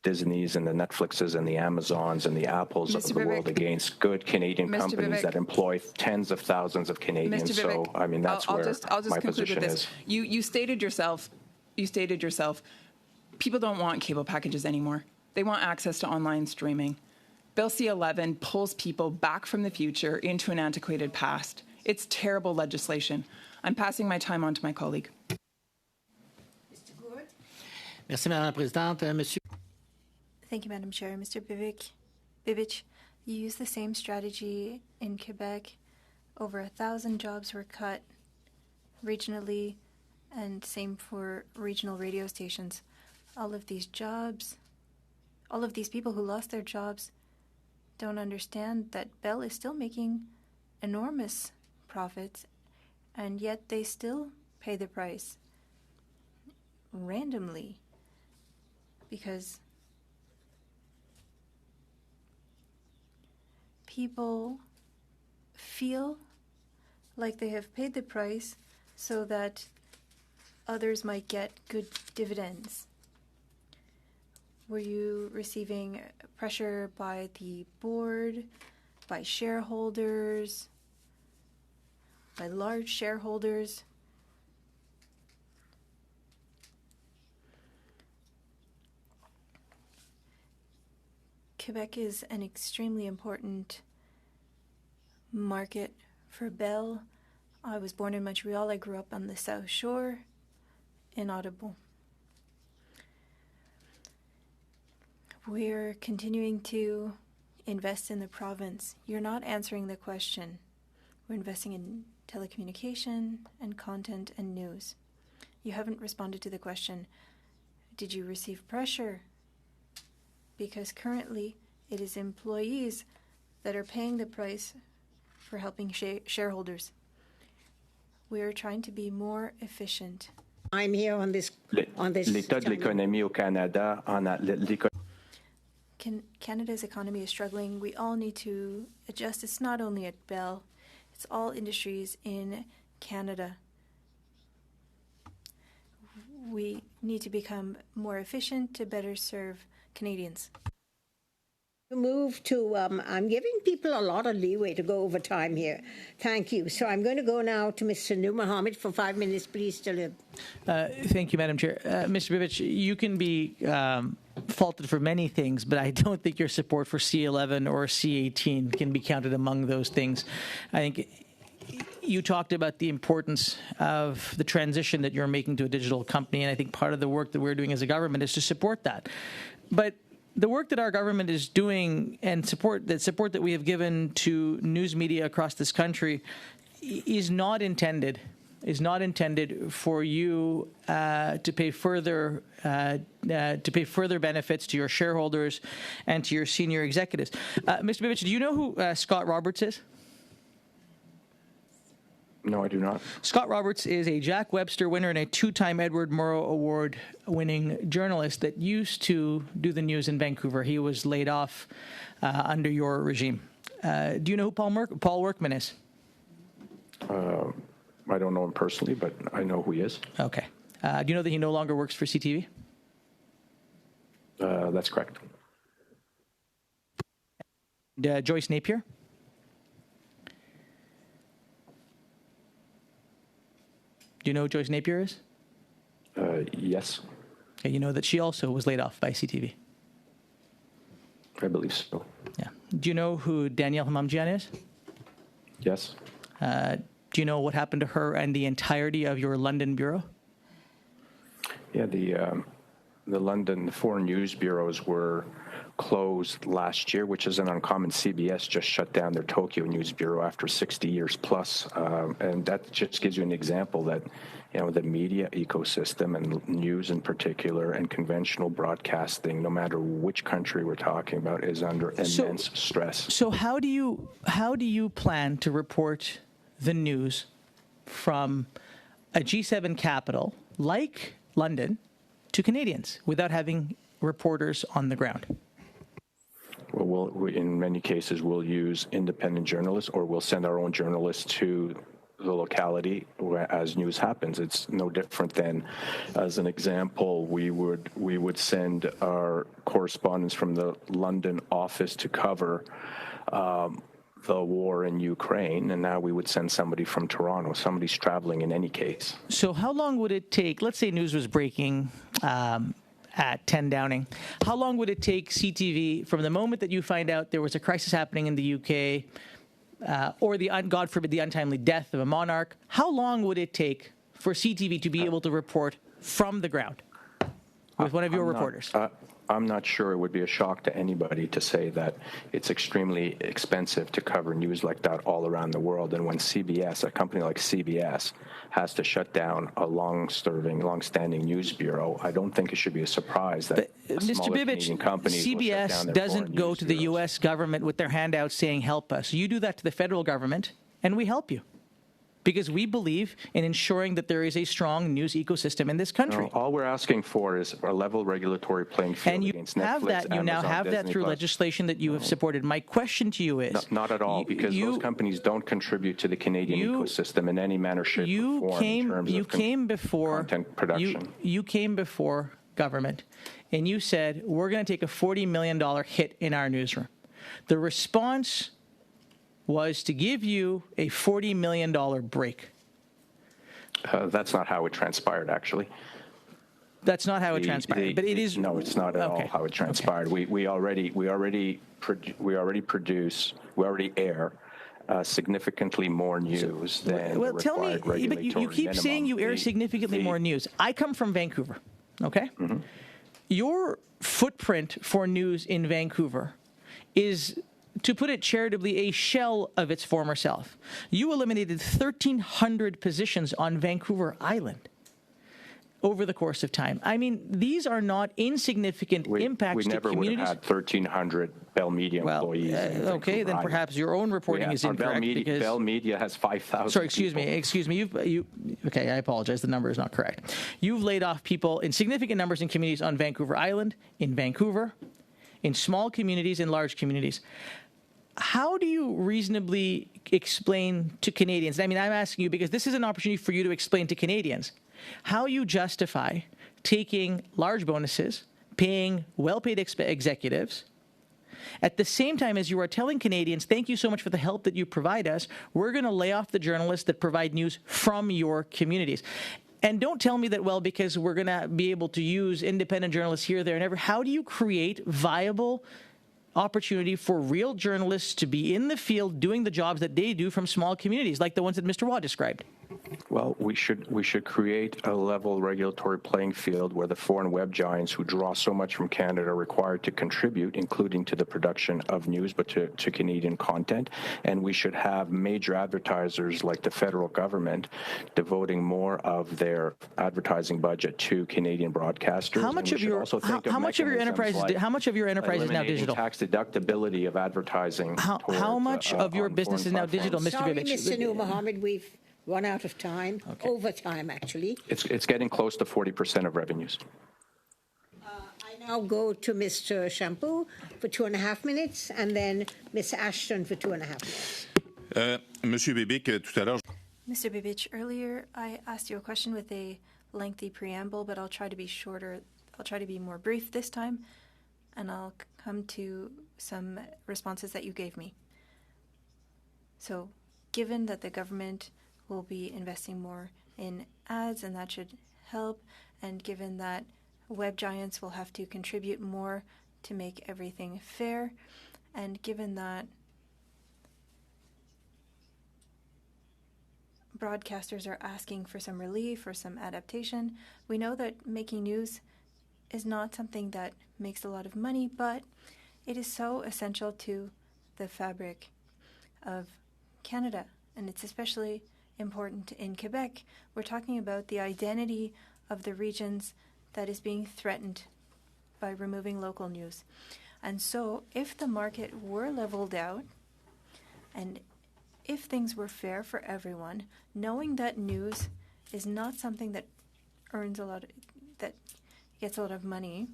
Disney's and the Netflixes and the Amazons and the Apples of the world against good Canadian companies that employ tens of thousands of Canadians. So, I mean, that's where my position is. You stated yourself, people don't want cable packages anymore. They want access to online streaming. Bill C-11 pulls people back from the future into an antiquated past. It's terrible legislation. I'm passing my time on to my colleague. Merci, Madame la Présidente. Monsieur. Thank you, Madam Chair. Mr. Bibich, you used the same strategy in Quebec. Over 1,000 jobs were cut regionally, and same for regional radio stations. All of these jobs, all of these people who lost their jobs don't understand that Bell is still making enormous profits, and yet they still pay the price randomly because people feel like they have paid the price so that others might get good dividends. Were you receiving pressure by the board, by shareholders, by large shareholders? Quebec is an extremely important market for Bell. I was born in Montreal. I grew up on the South Shore in Ottawa. We're continuing to invest in the province. You're not answering the question. We're investing in telecommunication and content and news. You haven't responded to the question, did you receive pressure? Because currently it is employees that are paying the price for helping shareholders. We are trying to be more efficient. I'm here on this. L'état de l'économie au Canada, Canada's economy is struggling. We all need to adjust. It's not only at Bell, it's all industries in Canada. We need to become more efficient to better serve Canadians. Move to, I'm giving people a lot of leeway to go over time here. Thank you. So I'm going to go now to Mr. Nur Mohammed for 5 minutes, please, to live. Thank you, Madam Chair. Mr. Bibich, you can be faulted for many things, but I don't think your support for C-11 or C-18 can be counted among those things. I think you talked about the importance of the transition that you're making to a digital company, and I think part of the work that we're doing as a government is to support that. But the work that our government is doing and support that we have given to news media across this country is not intended for you to pay further benefits to your shareholders and to your senior executives. Mr. Bibich, do you know who Scott Roberts is? No, I do not. Scott Roberts is a Jack Webster winner and a two-time Edward Murrow Award-winning journalist that used to do the news in Vancouver. He was laid off under your regime. Do you know who Paul Workman is? I don't know him personally, but I know who he is. Okay. Do you know that he no longer works for CTV? That's correct. Joyce Napier? Do you know who Joyce Napier is? Yes. Okay, you know that she also was laid off by CTV? I believe so. Yeah. Do you know who Danielle Hamamjian is? Yes. Do you know what happened to her and the entirety of your London bureau? Yeah, the foreign news bureaus were closed last year, which isn't uncommon. CBS just shut down their Tokyo News Bureau after 60 years plus. And that just gives you an example that, the media ecosystem and news in particular and conventional broadcasting, no matter which country we're talking about, is under immense stress. So how do you plan to report the news from a G7 capital like London to Canadians without having reporters on the ground? Well, in many cases, we'll use independent journalists, or we'll send our own journalists to the locality as news happens. It's no different than, as an example, we would send our correspondents from the London office to cover the war in Ukraine, and now we would send somebody from Toronto. Somebody's traveling in any case. So how long would it take, let's say news was breaking at 10 Downing, how long would it take CTV from the moment that you find out there was a crisis happening in the UK, or God forbid, the untimely death of a monarch, how long would it take for CTV to be able to report from the ground with one of your reporters? I'm not sure it would be a shock to anybody to say that it's extremely expensive to cover news like that all around the world. And when CBS, a company like CBS, has to shut down a long-standing news bureau, I don't think it should be a surprise that Mr. Bibic, CBS doesn't go to the U.S. government with their handouts saying, help us. You do that to the federal government, and we help you. Because we believe in ensuring that there is a strong news ecosystem in this country. No, all we're asking for is a level regulatory playing field and you against have Netflix, that. You Amazon, now have Disney that through Plus. Legislation that you have supported. My question to you is... Not at all, because those companies don't contribute to the Canadian ecosystem in any manner, shape, or form in terms of content production. You came before government, and you said, we're going to take a $40 million hit in our newsroom. The response was to give you a $40 million break. That's not how it transpired, actued. That's not how it transpired, but it is. No, it's not at all how it transpired. Okay. We already air significantly more news than well, the tell me, required but you keep saying you air significantly more news. I come from Vancouver, okay? Mm-hmm. Your footprint for news in Vancouver is, to put it charitably, a shell of its former self. You eliminated 1,300 positions on Vancouver Island over the course of time. I mean, these are not insignificant impacts to communities. We never would have had 1,300 Bell Media employees. Okay, then perhaps your own reporting is incorrect. Bell Media has 5,000 Sorry, excuse me. Okay, I apologize. The number is not correct. You've laid off people in significant numbers in communities on Vancouver Island, in Vancouver, in small communities, in large communities. How do you reasonably explain to Canadians? I mean, I'm asking you because this is an opportunity for you to explain to Canadians how you justify taking large bonuses, paying well-paid executives, at the same time as you are telling Canadians, thank you so much for the help that you provide us, we're going to lay off the journalists that provide news from your communities. And don't tell me that, well, because we're going to be able to use independent journalists here, there, and ever. How do you create viable opportunity for real journalists to be in the field doing the jobs that they do from small communities, like the ones that Mr. Waugh described? Well, we should create a level regulatory playing field where the foreign web giants who draw so much from Canada are required to contribute, including to the production of news, but to Canadian content. And we should have major advertisers like the federal government devoting more of their advertising budget to Canadian broadcasters. How much of your enterprise is now digital? Tax deductibility of advertising. How much of your business is now digital, Mr. Bibic? Sorry, Mr. Nur Mohammed, run out of time, overtime actually. It's getting close to 40% of revenues. I now go to Mr. Shampoo for 2.5 minutes, and then Ms. Ashton for 2.5 minutes. Monsieur Bibic, tout à l'heure. Mr. Bibic, earlier I asked you a question with a lengthy preamble, but I'll try to be shorter. I'll try to be more brief this time, and I'll come to some responses that you gave me. So, given that the government will be investing more in ads, and that should help, and given that web giants will have to contribute more to make everything fair, and given that broadcasters are asking for some relief or some adaptation, we know that making news is not something that makes a lot of money, but it is so essential to the fabric of Canada, and it's especially important in Quebec. We're talking about the identity of the regions that is being threatened by removing local news. And so if the market were leveled out, and if things were fair for everyone, knowing that news is not something that earns a lot, that gets a lot of money,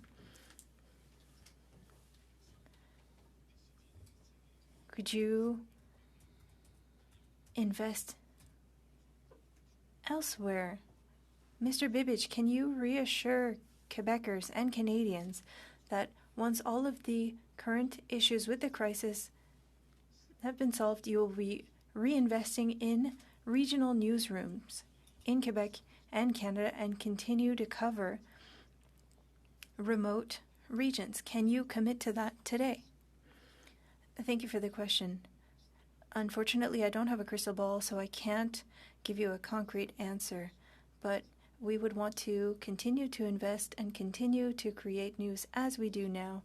could you invest elsewhere? Mr. Bibic, can you reassure Quebecers and Canadians that once all of the current issues with the crisis have been solved, you will be reinvesting in regional newsrooms in Quebec and Canada and continue to cover remote regions? Can you commit to that today? Thank you for the question. Unfortunately, I don't have a crystal ball, so I can't give you a concrete answer, but we would want to continue to invest and continue to create news as we do now.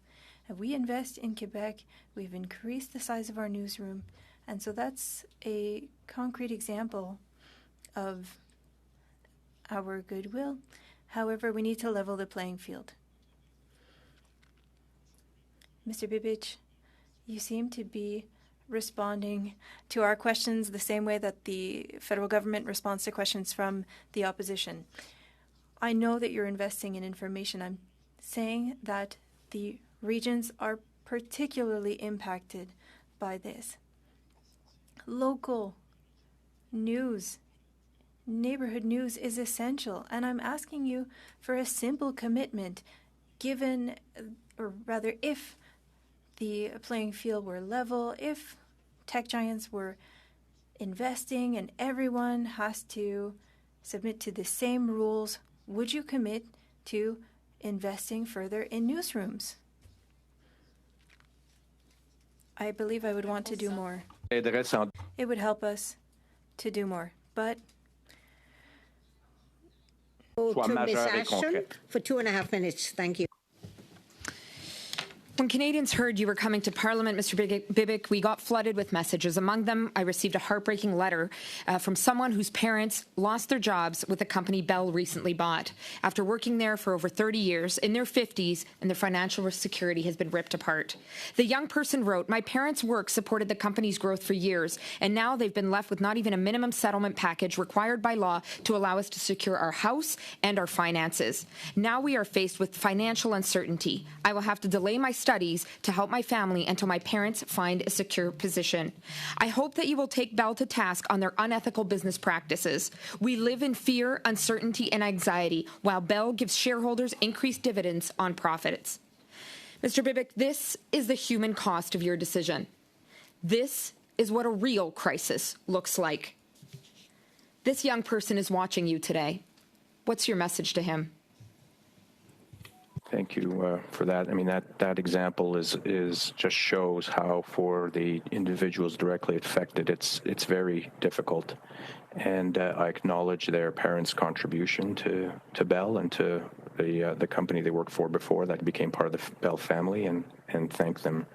And we invest in Quebec. We've increased the size of our newsroom, and so that's a concrete example of our goodwill. However, we need to level the playing field. Mr. Bibic, you seem to be responding to our questions the same way that the federal government responds to questions from the opposition. I know that you're investing in information. I'm saying that the regions are particularly impacted by this. Local news, neighborhood news is essential, and I'm asking you for a simple commitment, given, or rather, if the playing field were level, if tech giants were investing and everyone has to submit to the same rules, would you commit to investing further in newsrooms? I believe I would want to do more. It would help us to do more, but To Ms. Ashton for 2.5 minutes. Thank you. When Canadians heard you were coming to Parliament, Mr. Bibic, we got flooded with messages. Among them, I received a heartbreaking letter from someone whose parents lost their jobs with a company Bell recently bought. After working there for over 30 years, in their 50s, and their financial security has been ripped apart. The young person wrote, "My parents' work supported the company's growth for years, and now they've been left with not even a minimum settlement package required by law to allow us to secure our house and our finances. Now we are faced with financial uncertainty. I will have to delay my studies to help my family until my parents find a secure position. I hope that you will take Bell to task on their unethical business practices. We live in fear, uncertainty, and anxiety, while Bell gives shareholders increased dividends on profits." Mr. Bibic, this is the human cost of your decision. This is what a real crisis looks like. This young person is watching you today. What's your message to him? Thank you for that. I mean, that example is just shows how for the individuals directly affected, it's very difficult. And I acknowledge their parents' contribution to Bell and to the company they worked for before that became part of the Bell family, and thank them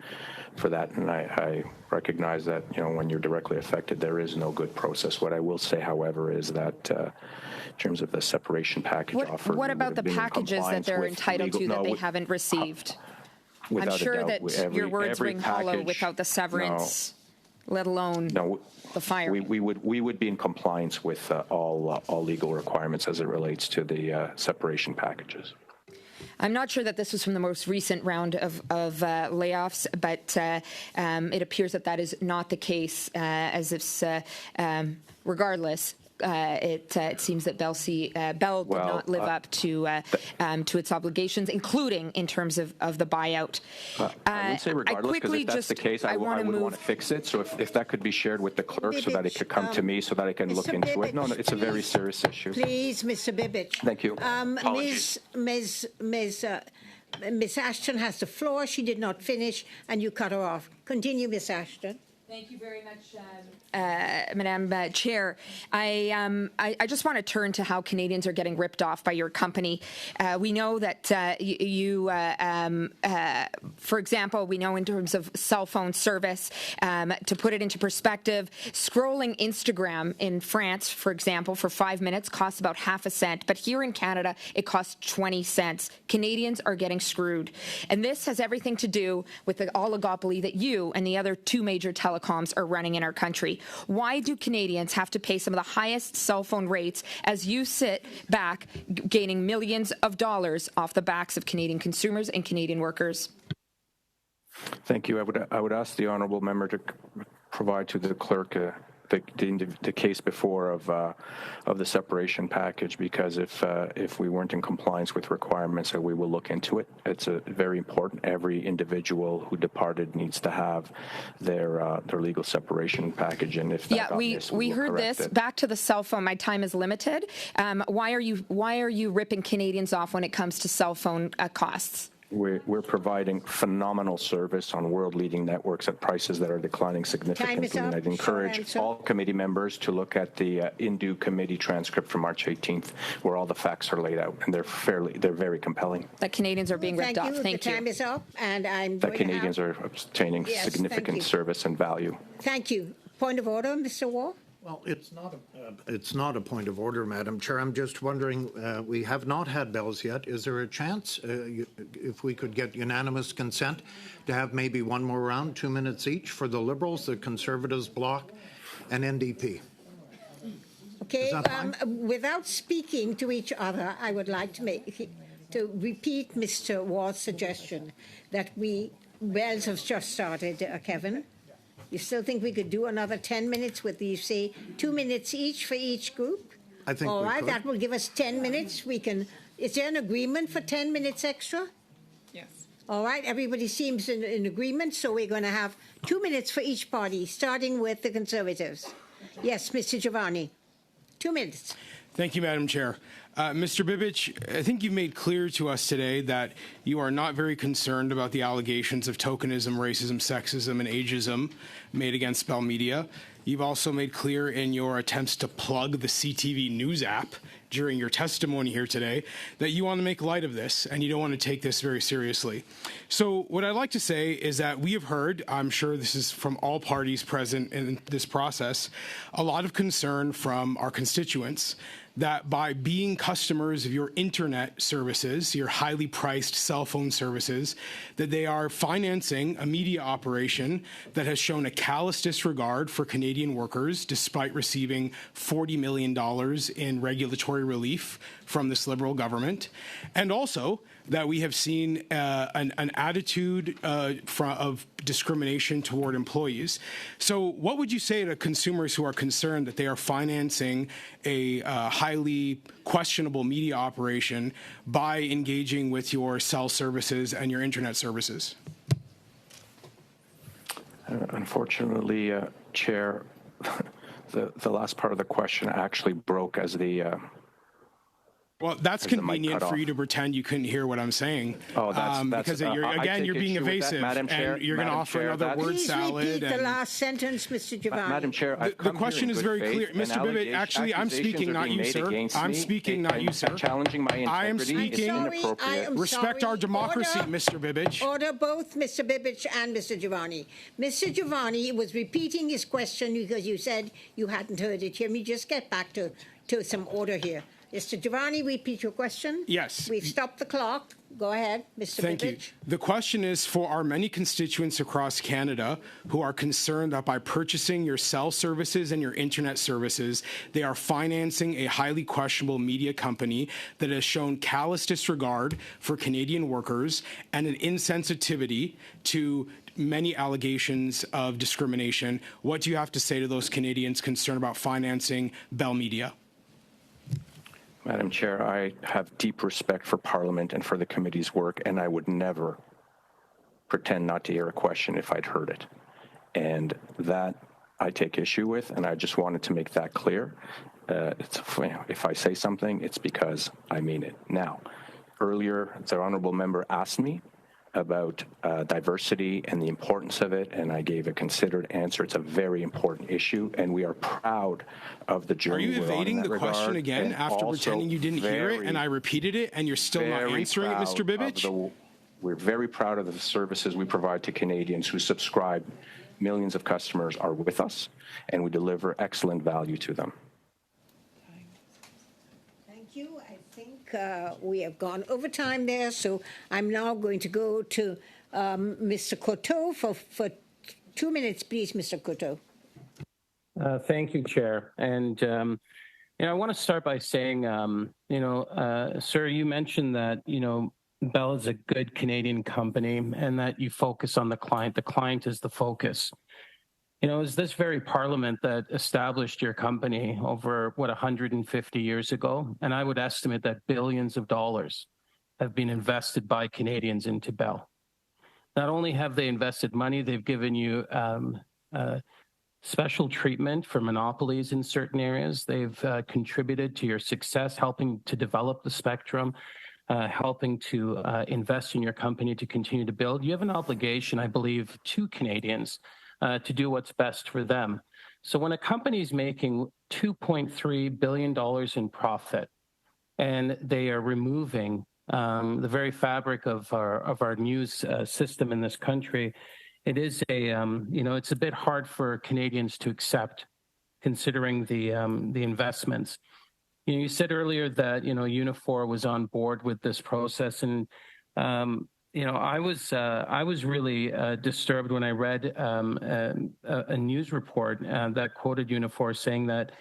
for that. And I recognize that, when you're directly affected, there is no good process. What I will say, however, is that in terms of the separation package offer, what about the packages that they're entitled to that they haven't received? I'm sure that your words ring hollow without the severance. let alone the firing. We would be in compliance with all legal requirements as it relates to the separation packages. I'm not sure that this was from the most recent round of layoffs, but it appears that is not the case, as if, regardless, it seems that Bell did not live up to its obligations, including in terms of the buyout. I would say regardless, because if that's the case, I would want to fix it. So if that could be shared with the clerk so that it could come to me so that I can look into it. No, it's a very serious issue. Please, Mr. Bibic. Thank you. Ms. Ashton has the floor. She did not finish, and you cut her off. Continue, Ms. Ashton. Thank you very much, Madam Chair. I just want to turn to how Canadians are getting ripped off by your company. We know that you, for example, we know in terms of cell phone service, to put it into perspective, scrolling Instagram in France, for example, for 5 minutes costs about half a cent, but here in Canada, it costs 20 cents. Canadians are getting screwed. And this has everything to do with the oligopoly that you and the other two major telecoms are running in our country. Why do Canadians have to pay some of the highest cell phone rates as you sit back gaining millions of dollars off the backs of Canadian consumers and Canadian workers? Thank you. I would ask the honourable member to provide to the clerk the case before of the separation package, because if we weren't in compliance with requirements, we will look into it. It's very important. Every individual who departed needs to have their legal separation package, and if that we heard this. Back to the cell phone. My time is limited. Why are you ripping Canadians off when it comes to cell phone costs? We're providing phenomenal service on world-leading networks at prices that are declining significantly. And I'd encourage all committee members to look at the Indu committee transcript from March 18th, where all the facts are laid out, and they're very compelling. That Canadians are being ripped off. Thank you. The time is up, and I'm that Canadians are obtaining significant service and value. Thank you. Point of order, Mr. Wall. Well, it's not a point of order, Madam Chair. I'm just wondering, we have not had bells yet. Is there a chance, if we could get unanimous consent, to have maybe one more round, 2 minutes each, for the Liberals, the Conservatives bloc, and NDP? Okay, without speaking to each other, I would like to repeat Mr. Wall's suggestion that bells have just started, Kevin. You still think we could do another 10 minutes with these, say, 2 minutes each for each group? I think all we right, could. that will give us 10 minutes. Is there an agreement for 10 minutes extra? Yes. All right, everybody seems in agreement, so we're going to have 2 minutes for each party, starting with the Conservatives. Yes, Mr. Giovanni, 2 minutes. Thank you, Madam Chair. Mr. Bibic, I think you made clear to us today that you are not very concerned about the allegations of tokenism, racism, sexism, and ageism made against Bell Media. You've also made clear in your attempts to plug the CTV News app during your testimony here today that you want to make light of this and you don't want to take this very seriously. So what I'd like to say is that we have heard, I'm sure this is from all parties present in this process, a lot of concern from our constituents that by being customers of your internet services, your highly priced cell phone services, that they are financing a media operation that has shown a callous disregard for Canadian workers despite receiving $40 million in regulatory relief from this Liberal government, and also that we have seen an attitude of discrimination toward employees. So what would you say to consumers who are concerned that they are financing a highly questionable media operation by engaging with your cell services and your internet services? Unfortunately, Chair, the last part of the question actually broke as the well, that's convenient for you to pretend you couldn't hear what I'm saying. Oh, that's because you're being evasive, Madam Chair, and you're going to offer another word salad. Please repeat the last sentence, Mr. Giovanni. Madam Chair, the question is very clear. Mr. Bibic, actually, I'm speaking, not you, sir. I'm speaking, not you, sir. Challenging my integrity. I am speaking. Respect our democracy, Mr. Bibic. Order both Mr. Bibic and Mr. Giovanni. Mr. Giovanni was repeating his question because you said you hadn't heard it. Let me just get back to some order here. Mr. Giovanni, repeat your question. Yes. We've stopped the clock. Go ahead, Mr. Thank you. Bibbich. The question is for our many constituents across Canada who are concerned that by purchasing your cell services and your internet services, they are financing a highly questionable media company that has shown callous disregard for Canadian workers and an insensitivity to many allegations of discrimination. What do you have to say to those Canadians concerned about financing Bell Media? Madam Chair, I have deep respect for Parliament and for the committee's work, and I would never pretend not to hear a question if I'd heard it. And that I take issue with, and I just wanted to make that clear. If I say something, it's because I mean it. Now, earlier, the honourable member asked me about diversity and the importance of it, and I gave a considered answer. It's a very important issue, and we are proud of the journey. Are you evading the question again after pretending you didn't hear it, and I repeated it, and you're still not answering it, Mr. Bibbich? We're very proud of the services we provide to Canadians who subscribe. Millions of customers are with us, and we deliver excellent value to them. Thank you. I think we have gone over time there, so I'm now going to go to Mr. Coteau for 2 minutes, please, Mr. Coteau. Thank you, Chair. And, I want to start by saying, sir, you mentioned that, Bell is a good Canadian company and that you focus on the client. The client is the focus. It was this very Parliament that established your company over, 150 years ago. And I would estimate that billions of dollars have been invested by Canadians into Bell. Not only have they invested money, they've given you special treatment for monopolies in certain areas. They've contributed to your success, helping to develop the spectrum, helping to invest in your company to continue to build. You have an obligation, I believe, to Canadians to do what's best for them. So when a company is making $2.3 billion in profit and they are removing the very fabric of our news system in this country, it is it's a bit hard for Canadians to accept, considering the investments. You said earlier that Unifor was on board with this process, and I was really disturbed when I read a news report that quoted Unifor saying that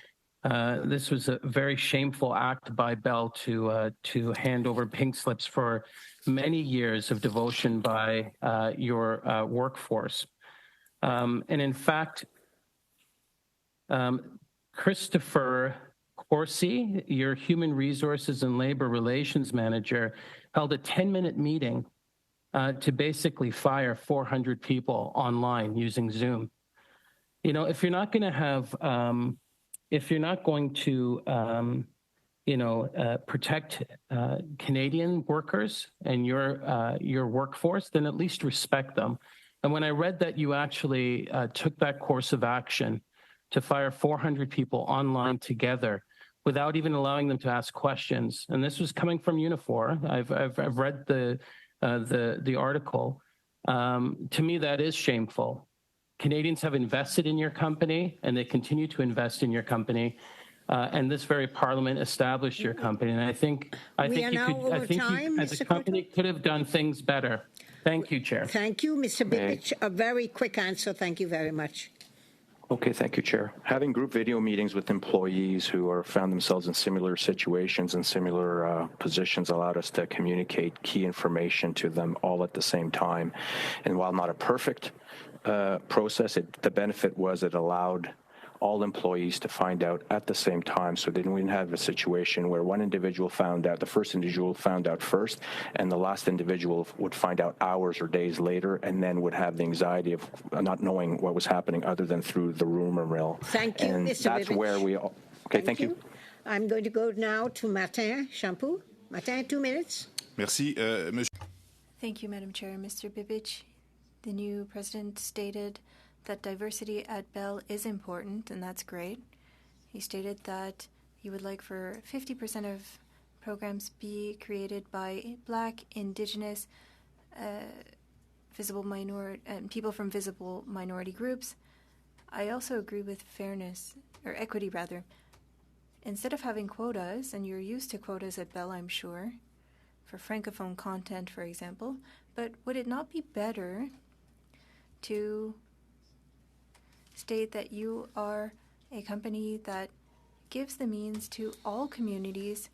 this was a very shameful act by Bell to hand over pink slips for many years of devotion by your workforce. And in fact, Christopher Corsi, your Human Resources and Labor Relations Manager, held a 10-minute meeting to basically fire 400 people online using Zoom. If you're not going to have, if you're not going to, protect Canadian workers and your workforce, then at least respect them. And when I read that you actually took that course of action to fire 400 people online together without even allowing them to ask questions, and this was coming from Unifor, I've read the article. To me, that is shameful. Canadians have invested in your company, and they continue to invest in your company. And this very Parliament established your company, and I think you, as a company, could have done things better. Thank you, Chair. Thank you, Mr. Bibbich. A very quick answer. Thank you very much. Okay, thank you, Chair. Having group video meetings with employees who are found themselves in similar situations and similar positions allowed us to communicate key information to them all at the same time. And while not a perfect process, the benefit was it allowed all employees to find out at the same time, so we didn't have a situation where one individual found out, the first individual found out first, and the last individual would find out hours or days later, and then would have the anxiety of not knowing what was happening other than through the rumor mill. Thank you, and Mr. that's Bibbich. where we all... Okay, thank you. I'm going to go now to Martin Champoux. Martin, 2 minutes. Merci, Monsieur. Thank you, Madam Chair. Mr. Bibbich, the new president stated that diversity at Bell is important, and that's great. He stated that he would like for 50% of programs be created by Black, Indigenous, people from visible minority groups. I also agree with fairness, or equity rather. instead of having quotas, and you're used to quotas at Bell, I'm sure, for Francophone content, for example, but would it not be better to state that you are a company that gives the means to all communities,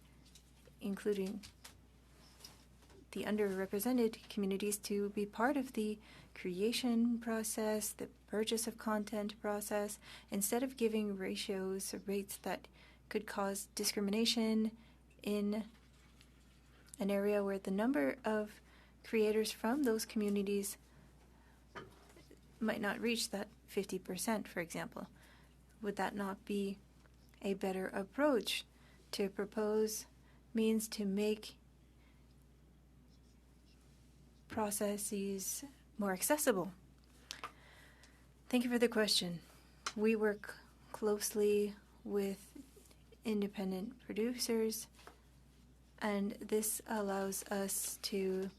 including the underrepresented communities, to be part of the creation process, the purchase of content process, instead of giving ratios or rates that could cause discrimination in an area where the number of creators from those communities might not reach that 50%, for example. Would that not be a better approach to propose means to make processes more accessible? Thank you for the question. We work closely with independent producers, and this allows us to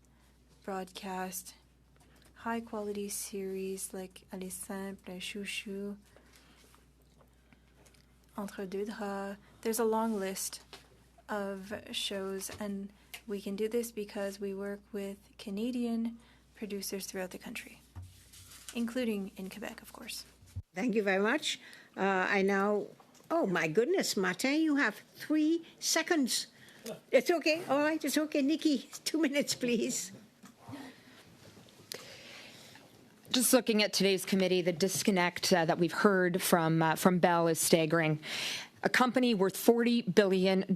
broadcast high-quality series like Aller Simple, Chouchou, Entre deux draps. There's a long list of shows, and we can do this because we work with Canadian producers throughout the country, including in Quebec, of course. Thank you very much. I now, oh my goodness, Martin, you have 3 seconds. It's okay. All right, it's okay. Nikki, 2 minutes, please. Just looking at today's committee, the disconnect that we've heard from Bell is staggering. A company worth $40 billion, a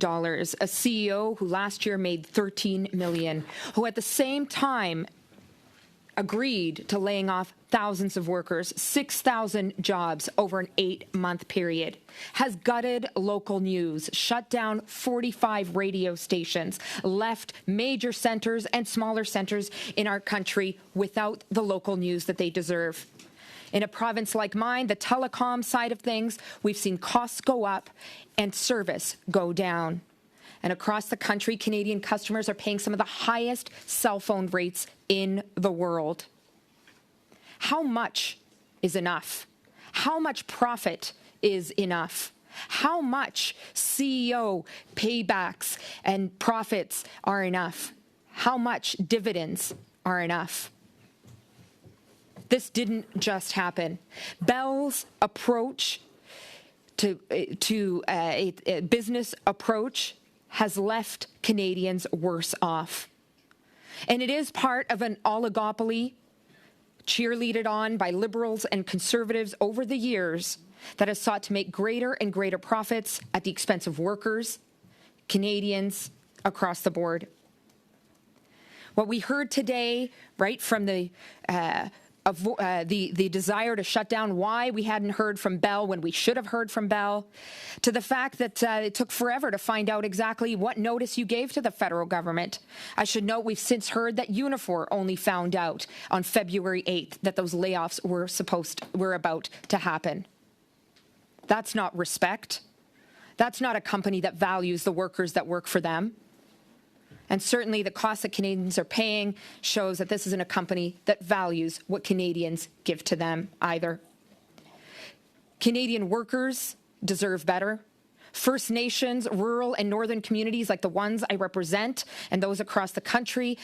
CEO who last year made $13 million, who at the same time agreed to laying off thousands of workers, 6,000 jobs over an 8-month period, has gutted local news, shut down 45 radio stations, left major centers and smaller centers in our country without the local news that they deserve. In a province like mine, the telecom side of things, we've seen costs go up and service go down. And across the country, Canadian customers are paying some of the highest cell phone rates in the world. How much is enough? How much profit is enough? How much CEO paybacks and profits are enough? How much dividends are enough? This didn't just happen. Bell's approach to a business approach has left Canadians worse off. And it is part of an oligopoly cheerleaded on by Liberals and Conservatives over the years that has sought to make greater and greater profits at the expense of workers, Canadians across the board. What we heard today, right from the desire to shut down, why we hadn't heard from Bell when we should have heard from Bell, to the fact that it took forever to find out exactly what notice you gave to the federal government. I should note we've since heard that Unifor only found out on February 8th that those layoffs were about to happen. That's not respect. That's not a company that values the workers that work for them. And certainly the cost that Canadians are paying shows that this isn't a company that values what Canadians give to them either. Canadian workers deserve better. First Nations, rural and northern communities like the ones I represent and those across the country